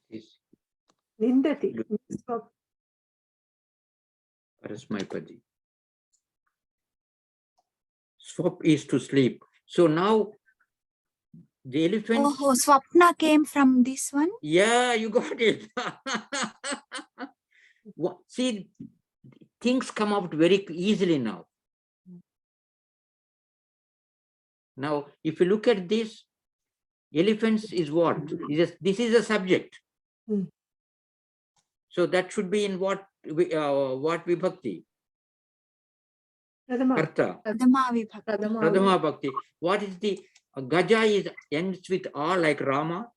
Is Nindati. Parasmaipadi. Swap is to sleep. So now the elephant. Oh, Swapna came from this one. Yeah, you got it. See, things come out very easily now. Now, if you look at this, elephants is what? This is a subject. Hmm. So that should be in what vibhakti? Pradama. Karta. Pradama Vibhakti. Pradama bhakti. What is the Gaja ends with R like Rama.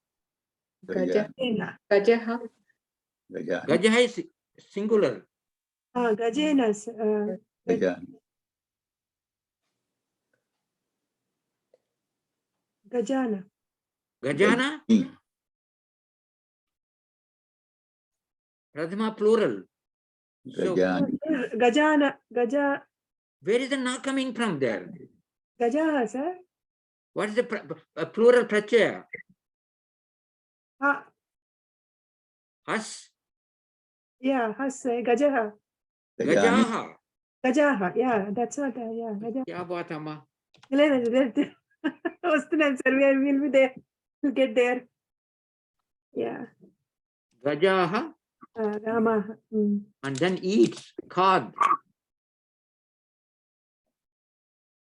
Gajana. Gajaha. Gajana. Gaja is singular. Gajena. Gajana. Gajana. Gajana, Gajani. Pradama plural. So Gajani. Gajana. Gaja. where is the na coming from there? Gajaha, sir. What is the plural prachaya? Has. Yeah, has Gajaha. Gajani. Gajaha. Gajaha. Yeah, that's what. Yeah, Gajaha. Kya baat amma? Vastunan, sir. We will be there. We'll get there. Yeah. Gajaha. Rama. And then eats. Khad.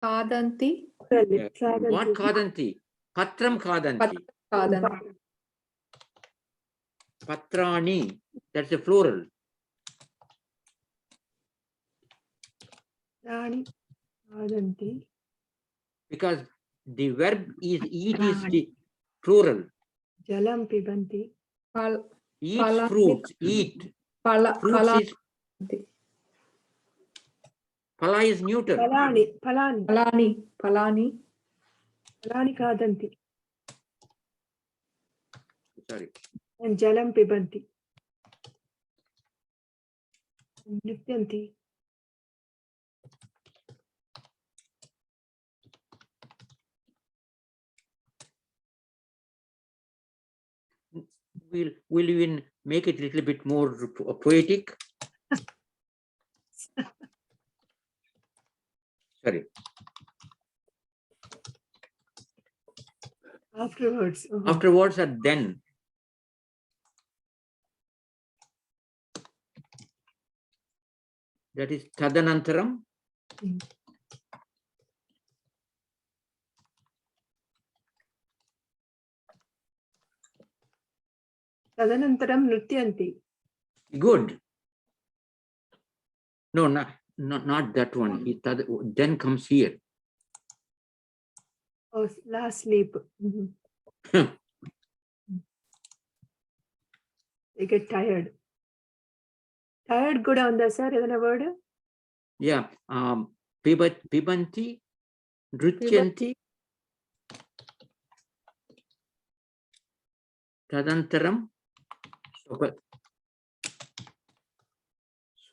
Kadanti. Yeah. What khadanti? Patram khadanti. Kadanti. Patrani. That's a plural. Rani. Kadanti. Because the verb is eat is the plural. Jalam pibanti. Eats Pala- fruits. Eat. Pala. Fruits is. Pala is neuter. Palani. Palani. Palani. Palani. Palani kadanti. Sorry. And jalam pibanti. Nityanti. We'll even make it a little bit more poetic. Sorry. Afterwards. Afterwards are then. That is tadanantaram. Tadanantaram nrityanti. Good. No, not that one. Then comes here. Oh, last sleep. They get tired. Tired good on the sir, isn't a word? Yeah. Pibanti, nrityanti, tadantaram,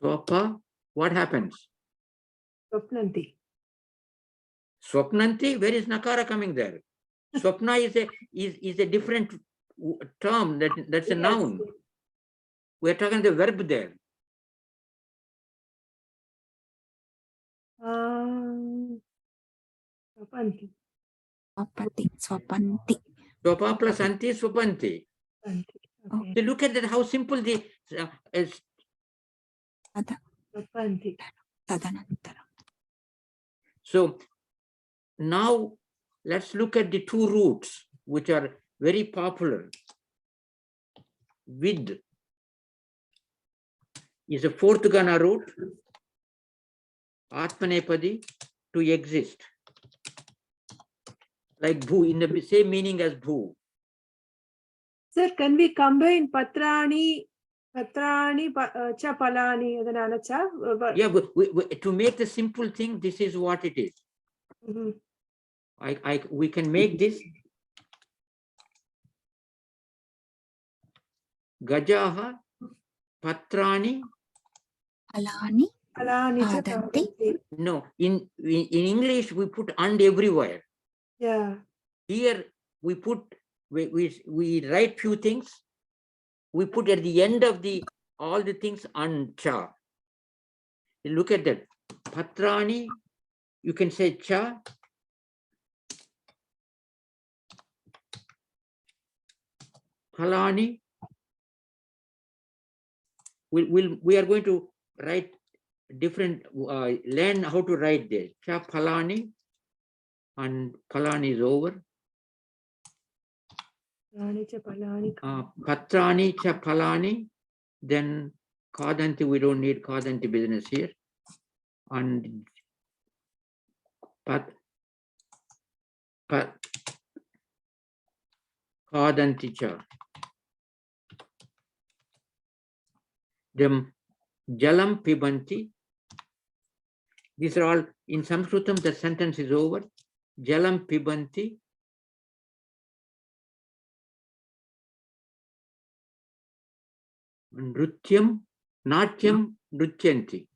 swapa. What happens? Swapnanti. Swapnanti, where is nakara coming there? Swapna is a different term. That's a noun. We're talking the verb there. Swapanti. Swapanti. Swapa plus anti, swapanti. Okay. So look at that, how simple the is. Swapanti. Tadanantaram. So now let's look at the two roots which are very popular. With is a fourth gana root. Atmanepadi, to exist. Like bhu, in the same meaning as bhu. Sir, can we combine patrani cha palani adana cha? Yeah, to make the simple thing, this is what it is. Mhm. We can make this Gajaha Patrani. Alani. Palani cha Kadanti. kadanti. No, in English we put and everywhere. Yeah. Here we put we write few things. We put at the end of the all the things and cha. You look at that. Patrani, you can say cha. Palani. We are going to write different, learn how to write this. Cha Palani, and Palani is over. Palani cha palani. Patrani cha Palani, then Kadanti, we don't need Kadanti business here. And Kadanti cha. Then Jalam Pibanti. These are all in Sanskritam, the sentence is over. Jalam Pibanti. Nrutyam, Natyam, Nrutyanti.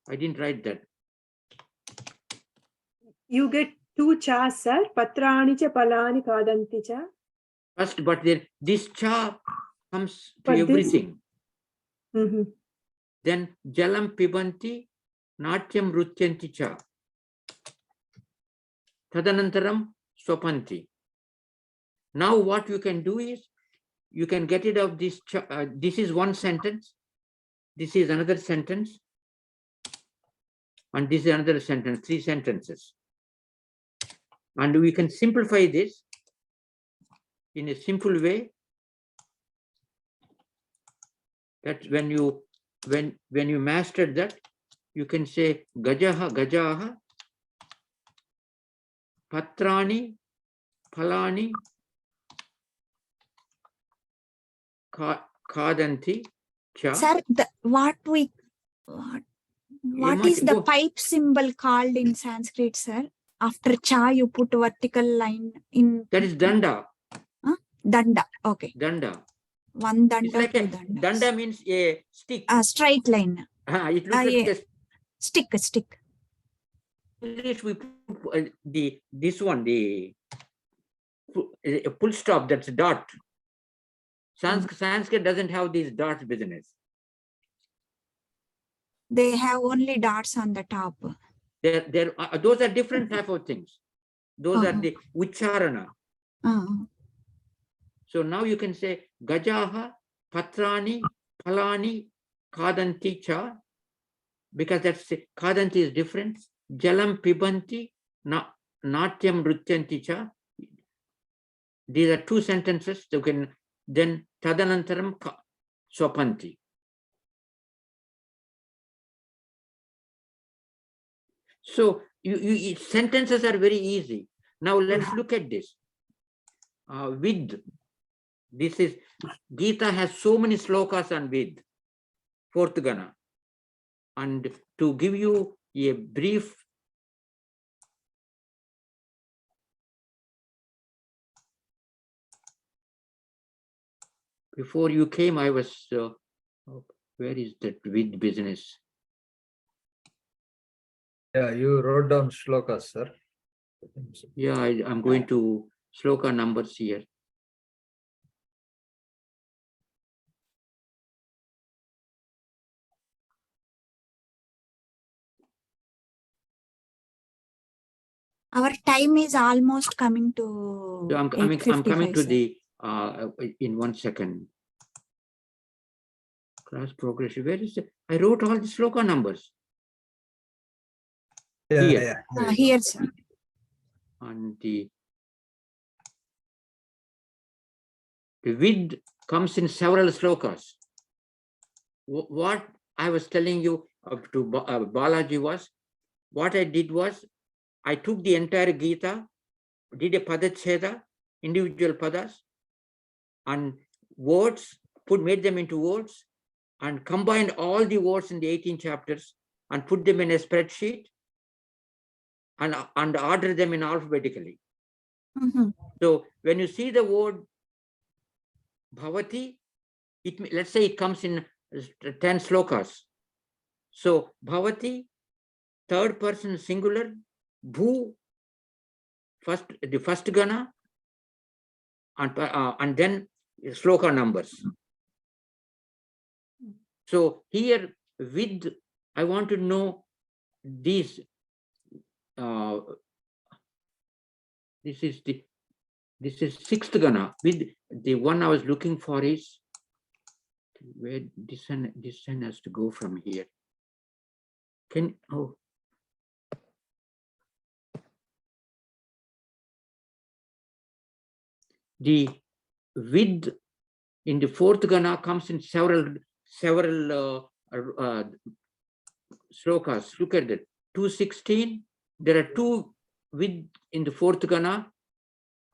I didn't write that. You get 2 chas, sir. Patrani cha palani kadanti cha. First, but then this cha comes to But this- everything. Mhm. Then Jalam Pibanti, Natyam Rutyanti cha. Tadanantaram Swapanti. Now what you can do is, you can get rid of this. This is one sentence. This is another sentence. And this is another sentence, 3 sentences. And we can simplify this in a simple way. That when you mastered that, you can say Gajaha, Gajaha, Patrani, Palani, Kadanti, cha. Sir, what is the pipe symbol called in Sanskrit, sir? After cha, you put vertical line in. That is danda. Danda. Okay. Danda. One It's danda, like two a dandas. danda means a stick. Straight line. It looks like yeah. a Stick. English. We put this one, the full stop. That's a dot. Sanskrit doesn't have these dots business. They have only dots on the top. Those are different type of things. Those are the ucharana. So now you can say Gajaha, Patrani, Palani, Kadanti cha, because that's Kadanti is different. Jalam Pibanti, Natyam Rutyanti cha. These are 2 sentences. You can then Tadanantaram Swapanti. So sentences are very easy. Now let's look at this. With. This is, Gita has so many slokas on Ved, 4th Gana. And to give you a brief, before you came, I was, where is that Ved business? Yeah, you wrote down shlokas, sir. Yeah, I'm going to sloka numbers here. Our time is almost coming to. So I'm coming to sir. the in 1 second. Class progression. Where is it? I wrote all the sloka numbers. Here. Here, sir. And the vid comes in several slokas. What I was telling you to Balaji was, what I did was, I took the entire Gita, did a padacheda, individual padas, and words, made them into words, and combined all the words in the 18 chapters and put them in a spreadsheet and order them in alphabetically. So when you see the word bhavati, let's say it comes in 10 slokas. So bhavati, third person singular, bhu, the first gana, and then sloka numbers. So here with, I want to know these. This is sixth gana. With the one I was looking for is where this one has to go from here. The with in the fourth gana comes in several slokas. Look at that. 216. There are two with in the fourth gana,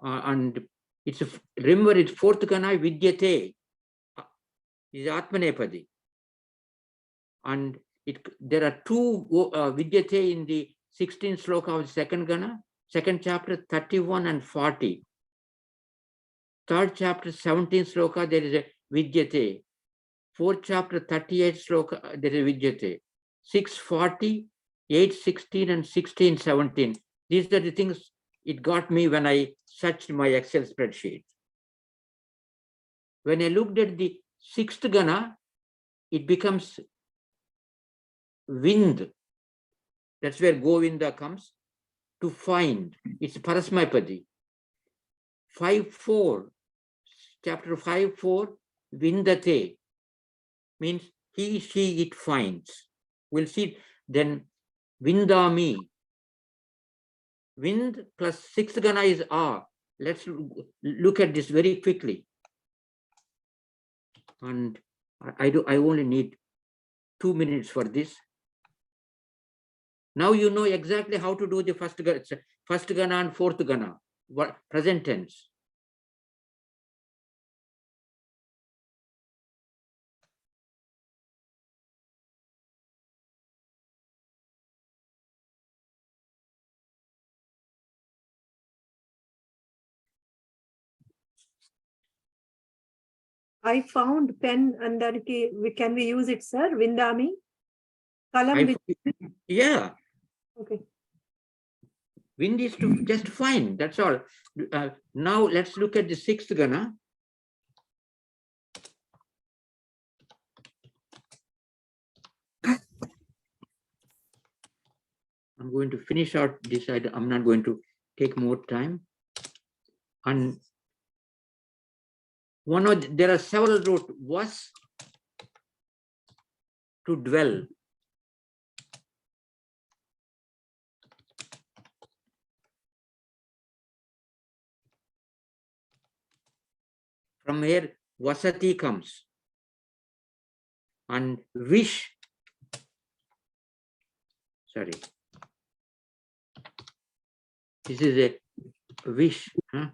and it's remember it's fourth gana vidyate is atmanepadi, and there are two vidyate in the 16th sloka of the second gana, second chapter 31 and 40. Third chapter 17th sloka there is a vidyate. Fourth chapter 38 sloka there is a vidyate. 640, 816 and 1617. These are the things it got me when I searched my Excel spreadsheet. When I looked at the sixth gana, it becomes wind. That's where Govinda comes to find. It's Parasmaipadi. 5.4, chapter 5.4, Vindate means he, she, it finds. We'll see then Vindami. Wind plus sixth gana is A. Let's look at this very quickly. And I only need 2 minutes for this. Now you know exactly how to do the first gana and fourth gana. What present tense. I found pen and then can we use it, sir? Vindami? Kalam. Yeah. Okay. Wind is to just fine. That's all. Now let's look at the sixth gana. I'm going to finish out this. I'm not going to take more time. And there are several roots. Was to dwell. From here, vasati comes. And wish. Sorry. This is a wish. Huh?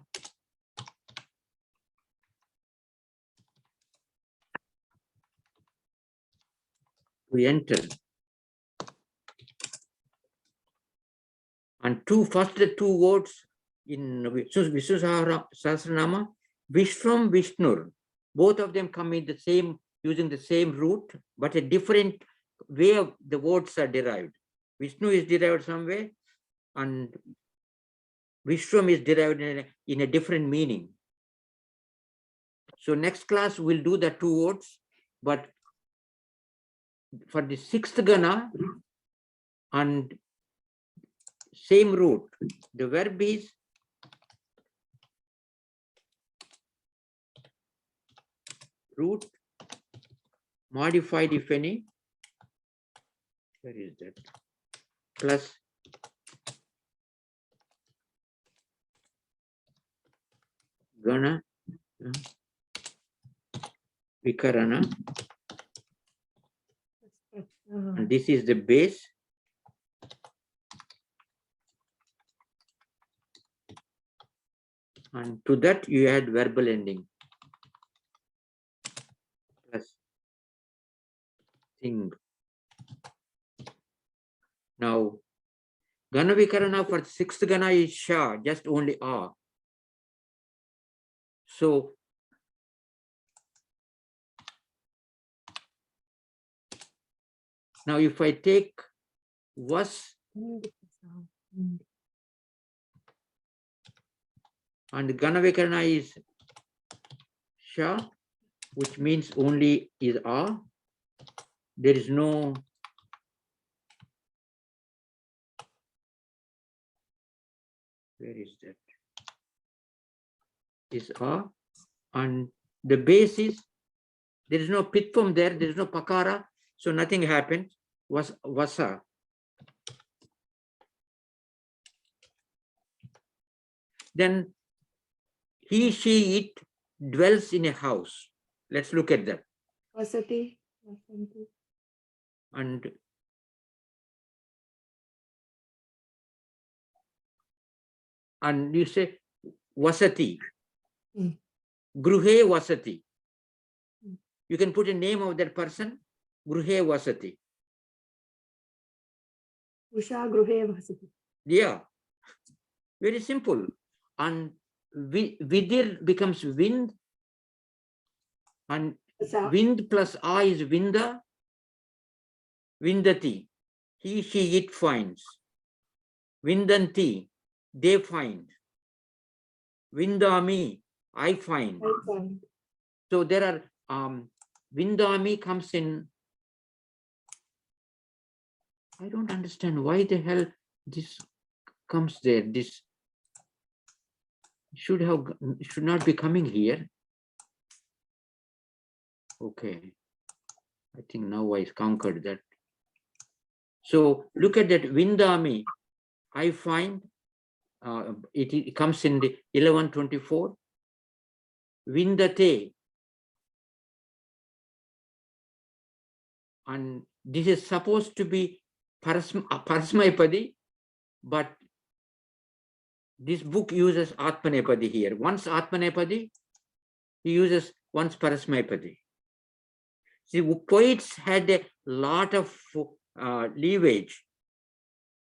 We enter. And first the two words in Vishnu Sahasranama, Vishram, Vishnur. Both of them come in the same, using the same root, but a different way of the words are derived. Vishnu is derived some way, and Vishram is derived in a different meaning. So next class we'll do the two words, but for the sixth gana and same root, the verb is root modified if any. Where is that? Plus gana, vikarana, and this is the base. And to that you add verbal ending. Sing. Now, Gana Vikarana for sixth Gana is Sha, just only A. So, now if I take was and Gana Vikarana is Sha, which means only is A. There is no where is that? Is A, and the base is there is no pitfom there, there is no pakara, so nothing happened. Was vasa. Then he, she, it dwells in a house. Let's look at that. Vasati. And you say vasati. Mm. Gruhe vasati. Mm. You can put a name of that person. Gruhe vasati. Usha Gruhe Vasati. Yeah. Very simple. And vidir becomes wind. And Vasa. wind plus A is vinda. Vindati. He, she, it finds. Vindanti. They find. Vindami. I find. I find. So there are Vindami comes in. I don't understand why the hell this comes there. This should not be coming here. Okay. I think now I conquered that. So look at that Vindami. I find it comes in the 1124. Vindate. And this is supposed to be Parasmaipadi, but this book uses Atmanepadi here. Once Atmanepadi, he uses once Parasmaipadi. See, poets had a lot of leverage.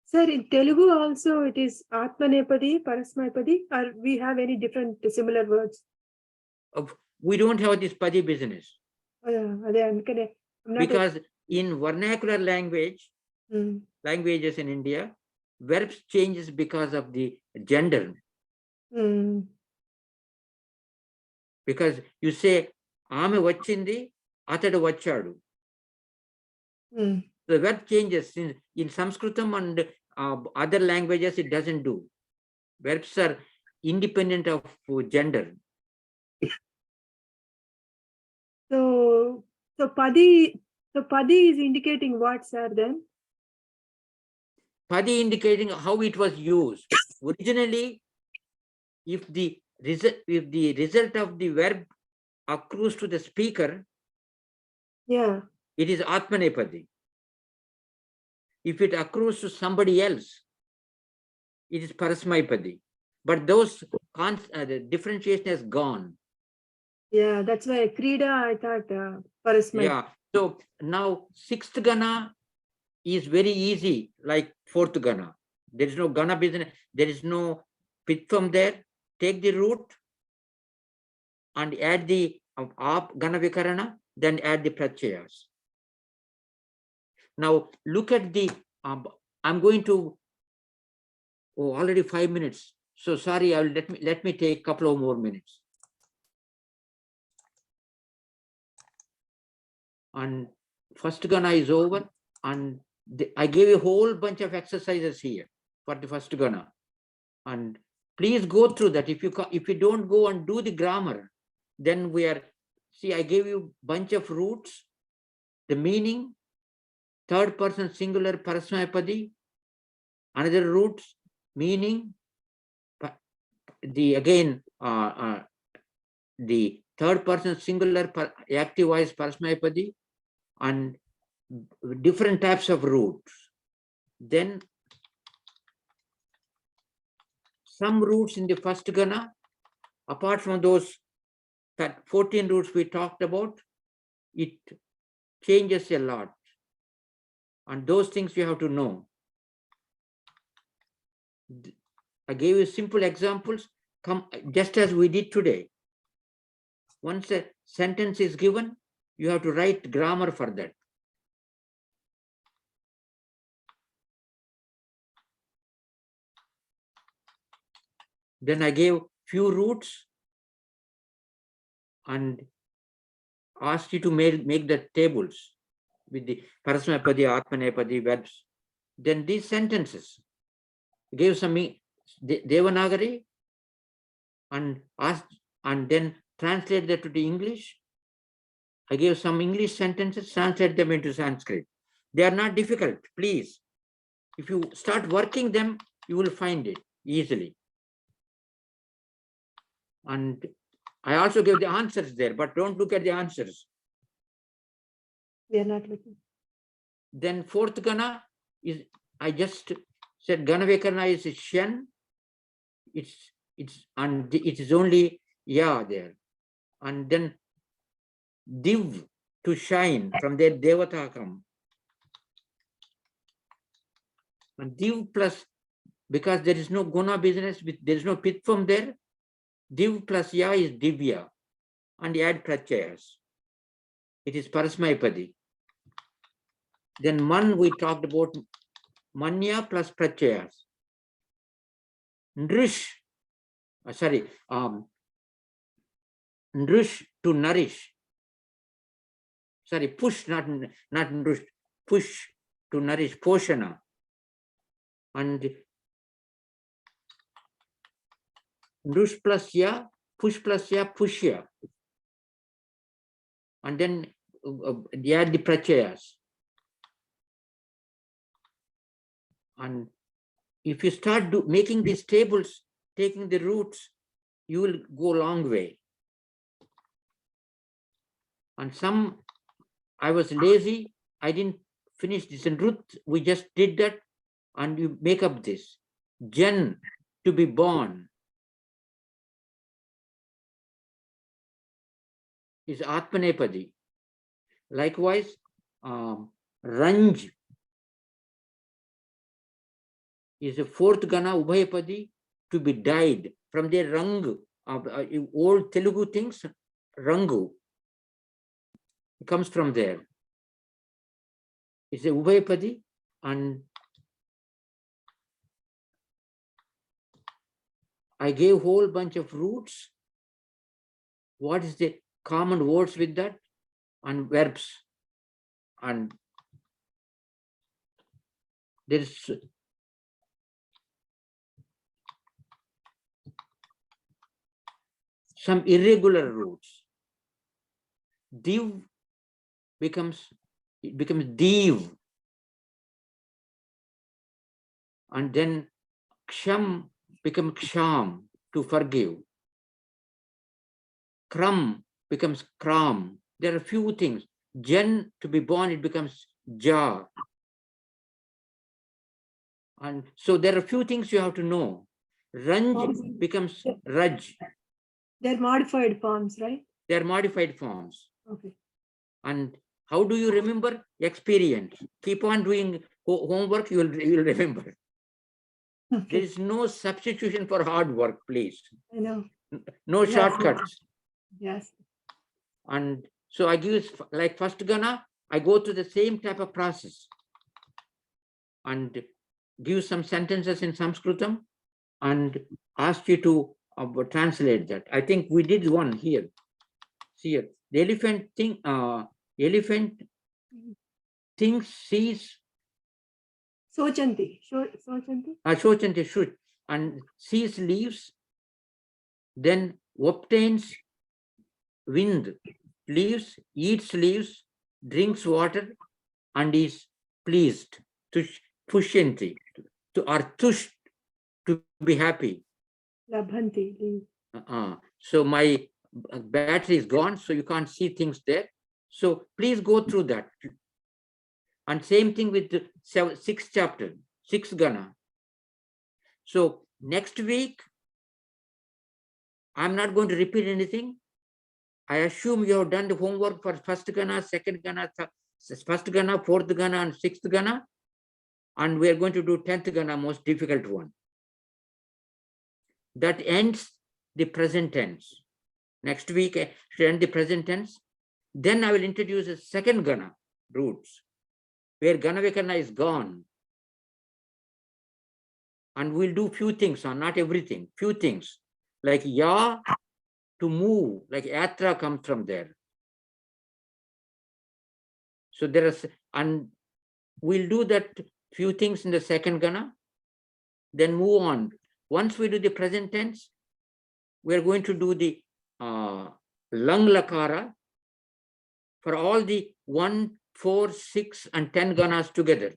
Sir, in Telugu also it is Atmanepadi, Parasmaipadi, or we have any different similar words? We don't have this Padi business. Oh, yeah, అదే అందుకనే I'm not Because in vernacular languages in India, verbs changes because of the gender. Because you say, Ame vachindi, atadu vachadu. The verb changes in Sanskritam and other languages, it doesn't do. Verbs are independent of gender. So Padi is indicating what, sir, then? Padi indicating how it was used. Originally, if the result of the verb accrues to the speaker, Yeah. it is Atmanepadi. If it accrues to somebody else, it is Parasmaipadi. But those the differentiation has gone. Yeah, that's why Krida, I thought Parasmaipadi. Yeah. So now sixth Gana is very easy, like fourth Gana. There is no Gana business. There is no pitfom there. Take the root and add the Gana Vikarana, then add the Pratyayas. Now look at the, I'm going to, already 5 minutes. So sorry, let me take a couple of more minutes. And first Gana is over, and I gave a whole bunch of exercises here for the first Gana. And please go through that. If you don't go and do the grammar, then see, I gave you a bunch of roots, the meaning, third person singular Parasmaipadi, another roots, meaning, the third person singular active voice Parasmaipadi, and different types of roots. Then some roots in the first Gana, apart from those 14 roots we talked about, it changes a lot. And those things you have to know. I gave you simple examples, just as we did today. Once a sentence is given, you have to write grammar for that. Then I gave few roots and asked you to make the tables with the Parasmapadi, Atmanepadi verbs. Then these sentences, gave some Devanagari and asked, and then translate that to the English. I gave some English sentences, translate them into Sanskrit. They are not difficult, please. If you start working them, you will find it easily. And I also gave the answers there, but don't look at the answers. We are not looking. Then fourth Gana is, I just said Gana Vekarana is a Shen. It's and it is only Ya there. And then Div, to shine, from there Devata come. And Div plus, because there is no Guna business, there is no Pit from there, Div plus Ya is Divya, and add Prachayas. It is Parasmaipadi. Then Man, we talked about Manya plus Prachayas. Nrish, Nrish, to nourish. Sorry, push, not Nrish, push, to nourish, Poshana. And Nrish plus Ya, push plus Ya, Pushya. And then add the Prachayas. And if you start making these tables, taking the roots, you will go a long way. And some, I was lazy, I didn't finish this. And Ruth, we just did that, and you make up this. Jan, to be born, is Atmanepadi. Likewise, Ranj is a fourth Gana Ubhayapadi, to be dyed. From their Rang, old Telugu things, Rangu. It comes from there. It's a Ubhayapadi, and I gave a whole bunch of roots. What is the common words with that? And verbs. And there is some irregular roots. Div becomes Div. And then Ksham becomes Ksham, to forgive. Kram becomes Kram. There are few things. Jan, to be born, it becomes Ja. And so there are few things you have to know. Ranj becomes Raj. They're modified forms, right? They are modified forms. Okay. And how do you remember? Experience. Keep on doing homework, you will remember. Okay. There is no substitution for hard work, please. I know. No Yes. shortcuts. Yes. And so I give, like first Gana, I go through the same type of process and give some sentences in Sanskritam and ask you to translate that. I think we did one here. See here, the elephant thinks, sees, Sochanti. Sochanti. Shochanti, shoot, and sees leaves, then obtains wind, leaves, eats leaves, drinks water, and is pleased. Tushyanti, or tush, to be happy. Labhanti. So my battery is gone, so you can't see things there. So please go through that. And same thing with the sixth chapter, sixth Gana. So next week, I'm not going to repeat anything. I assume you have done the homework for first Gana, second Gana, first Gana, fourth Gana, and sixth Gana. And we are going to do 10th Gana, most difficult one. That ends the present tense. Next week, I should end the present tense. Then I will introduce a second Gana roots, where Gana Vikana is gone. And we'll do few things, or not everything, few things. Like ya, to move, like yatra comes from there. So there is, and we'll do that few things in the second Gana, then move on. Once we do the present tense, we're going to do the lung lakara for all the 1, 4, 6, and 10 Ganas together.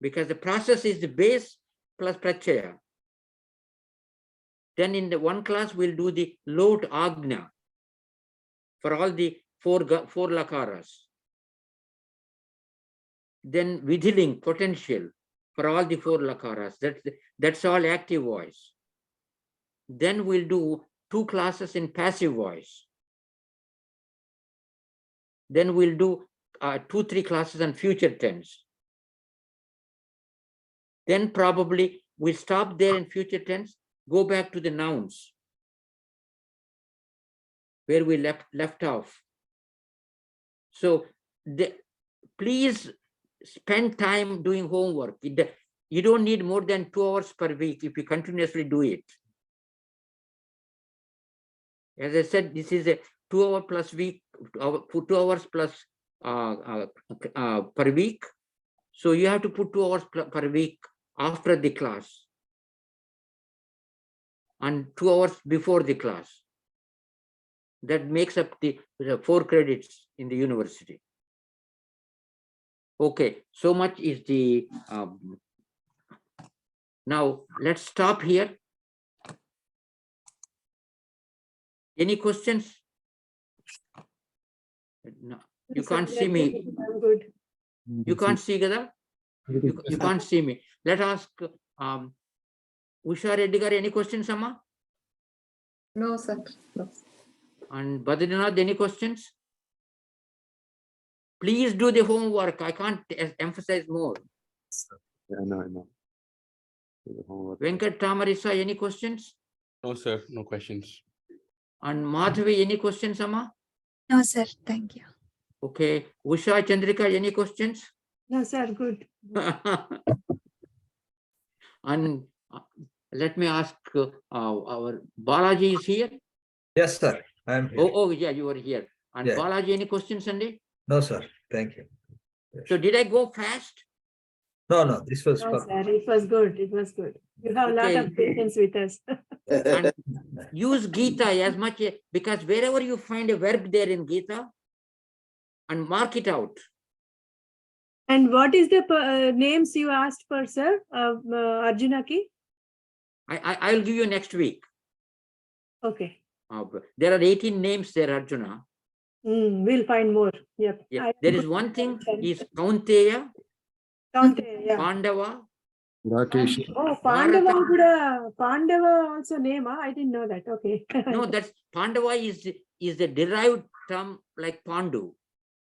Because the process is the base plus prachaya. Then in the one class, we'll do the lot agna for all the four lakaras. Then vidhiling, potential, for all the 4 lakaras. That's all active voice. Then we'll do 2 classes in passive voice. Then we'll do 2, 3 classes on future tense. Then probably we'll stop there in future tense, go back to the nouns where we left off. So please spend time doing homework. You don't need more than 2 hours per week if you continuously do it. As I said, this is a 2 hour plus week, 2 hours plus per week. So you have to put 2 hours per week after the class and 2 hours before the class. That makes up the 4 credits in the university. Okay, so much is the, now let's stop here. Any questions? No, you can't see me. I'm good. You can't see Gada? You can't see me. Let us ask Usha Reddy garu, any questions, Amma? No, sir. No. And Badrinath, any questions? Please do the homework. I can't emphasize more. Yeah, I know. The homework. Venkat Tamarisa, any questions? No, sir. No questions. And Madhavi, any questions, Amma? No, sir. Thank you. Okay. Usha Chandrika, any questions? No, sir, good. And let me ask, our Balaji is here? Yes, sir. I am here. Oh, yeah, you are here. And Yeah. Balaji, any questions, Sunday? No, sir. Thank you. Yes. So did I go fast? No, this was No, perfect. sir, it was good. It was good. You have a lot Okay. of patience with us. And use Gita as much, because wherever you find a verb there in Gita, and mark it out. And what is the names you asked for, sir? Arjuna ki? I will give you next week. Okay. There are 18 names there, Arjuna. We'll find more. Yep. Yeah. There is one thing is Kaunteya, Yeah. Pandava. Rakesh. Oh, Pandava also name. I didn't know that. Okay. No, that's Pandava is the derived term like Pandu.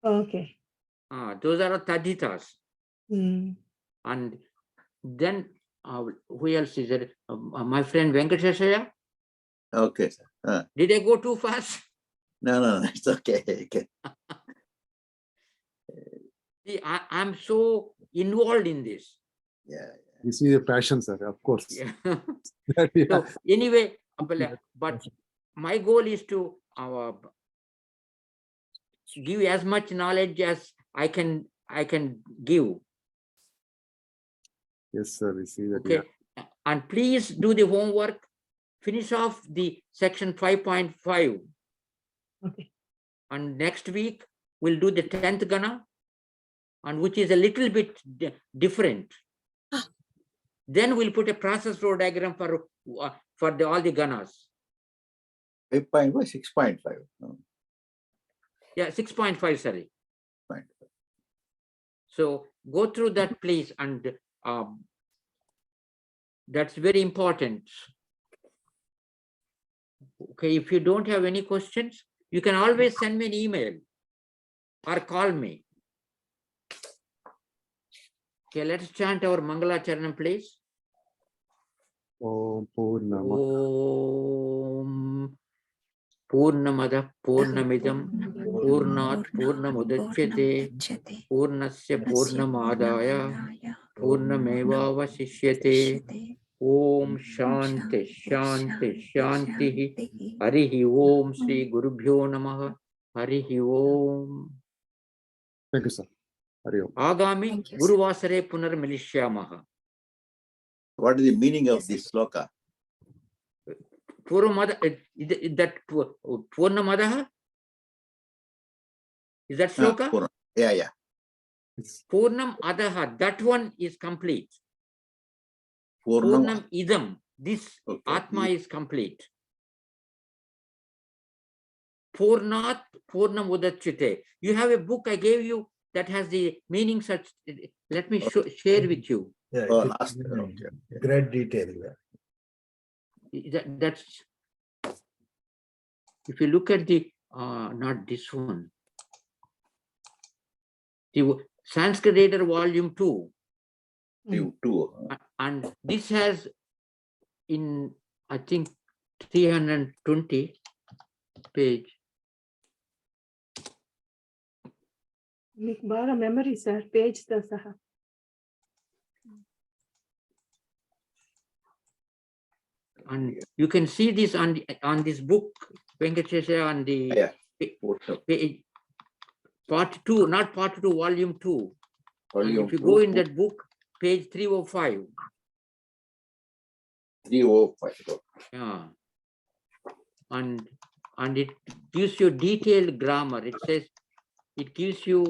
Okay. Those are Taditas. And then who else is there? My friend Venkateshaya. Okay, sir. Did I go too fast? No, it's okay. Okay. See, I'm so involved in this. Yeah. You see the passion, sir, of course. Yeah. Yeah. So anyway, but my goal is to give as much knowledge as I can give. Yes, sir, we see that. Okay. And please do the homework. Finish off the section 5.5. Okay. And next week we'll do the 10th Gana, and which is a little bit different. Then we'll put a process flow diagram for all the Ganas. 5.5, 6.5. No. Yeah, 6.5, sorry. 6.5. So go through that, please, and that's very important. Okay, if you don't have any questions, you can always send me an email. or call me. Okay, let's chant our Mangala Charanam, please. Om Purnama. Om Purnamada Purnamidam Purnat Purnamudachyate Purnasya Purnamadaya Purnamevavasishyate. Om Shanti Shanti Shanti Harihi Om Sri Gurubhyo Namaha Harihi Om. Thank you, sir. Hari Om. Agami Thank you, sir. Guruvasare Punarmilishyamaha. What is the meaning of Yes, this sloka? Purnamada, that Purnamadaha? Is that sloka? Purna. Yeah. Purnam Adaha, that one is complete. Purnam. Purnam Idam, this Okay. Atma is complete. Purnat Purnam Udachyate. You have a book I gave you that has the meaning such. Let me share with you. Yeah, Oh, it is last. in Okay. great detail. Yeah. That's, if you look at the, not this one, the Sanskrit Reader Volume 2, You too. and this has in, I think, 320 page. మీకు బాగా memory sir page తో సహా. And you can see this on this book, Venkatesha, on the Yeah. page, part 2, not part 2, volume 2. And Volume if you 2, go in that book, page 305. 305. Yeah. And it gives you detailed grammar. It says, it gives you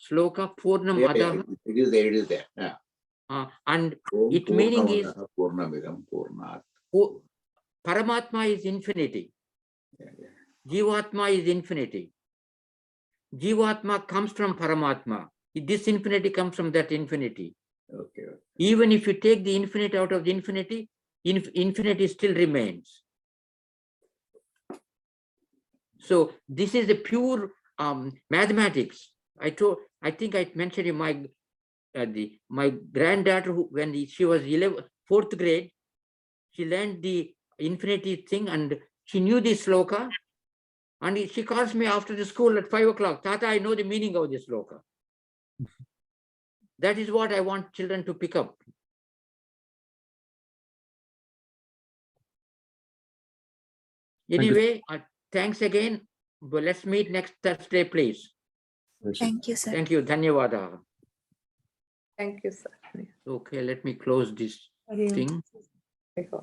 sloka Purnam Yeah, Adaha. it is there. It is there. Yeah. And Om its meaning is Purnamidam Purnat. Paramatma is infinity. Yeah. Jivatma is infinity. Jivatma comes from Paramatma. This infinity comes from that infinity. Okay. Even if you take the infinite out of the infinity, infinity still remains. So this is the pure mathematics. I think I mentioned in my granddaughter, when she was 4th grade, she learned the infinity thing and she knew this sloka. And she calls me after the school at 5 o'clock. Tata, I know the meaning of this sloka. That is what I want children to pick up. Anyway, thanks again. But let's meet next Thursday, please. Thank you, sir. Thank you. Dhanyavada. Thank you, sir. Okay, let me close this Hari Om. thing. Thank you.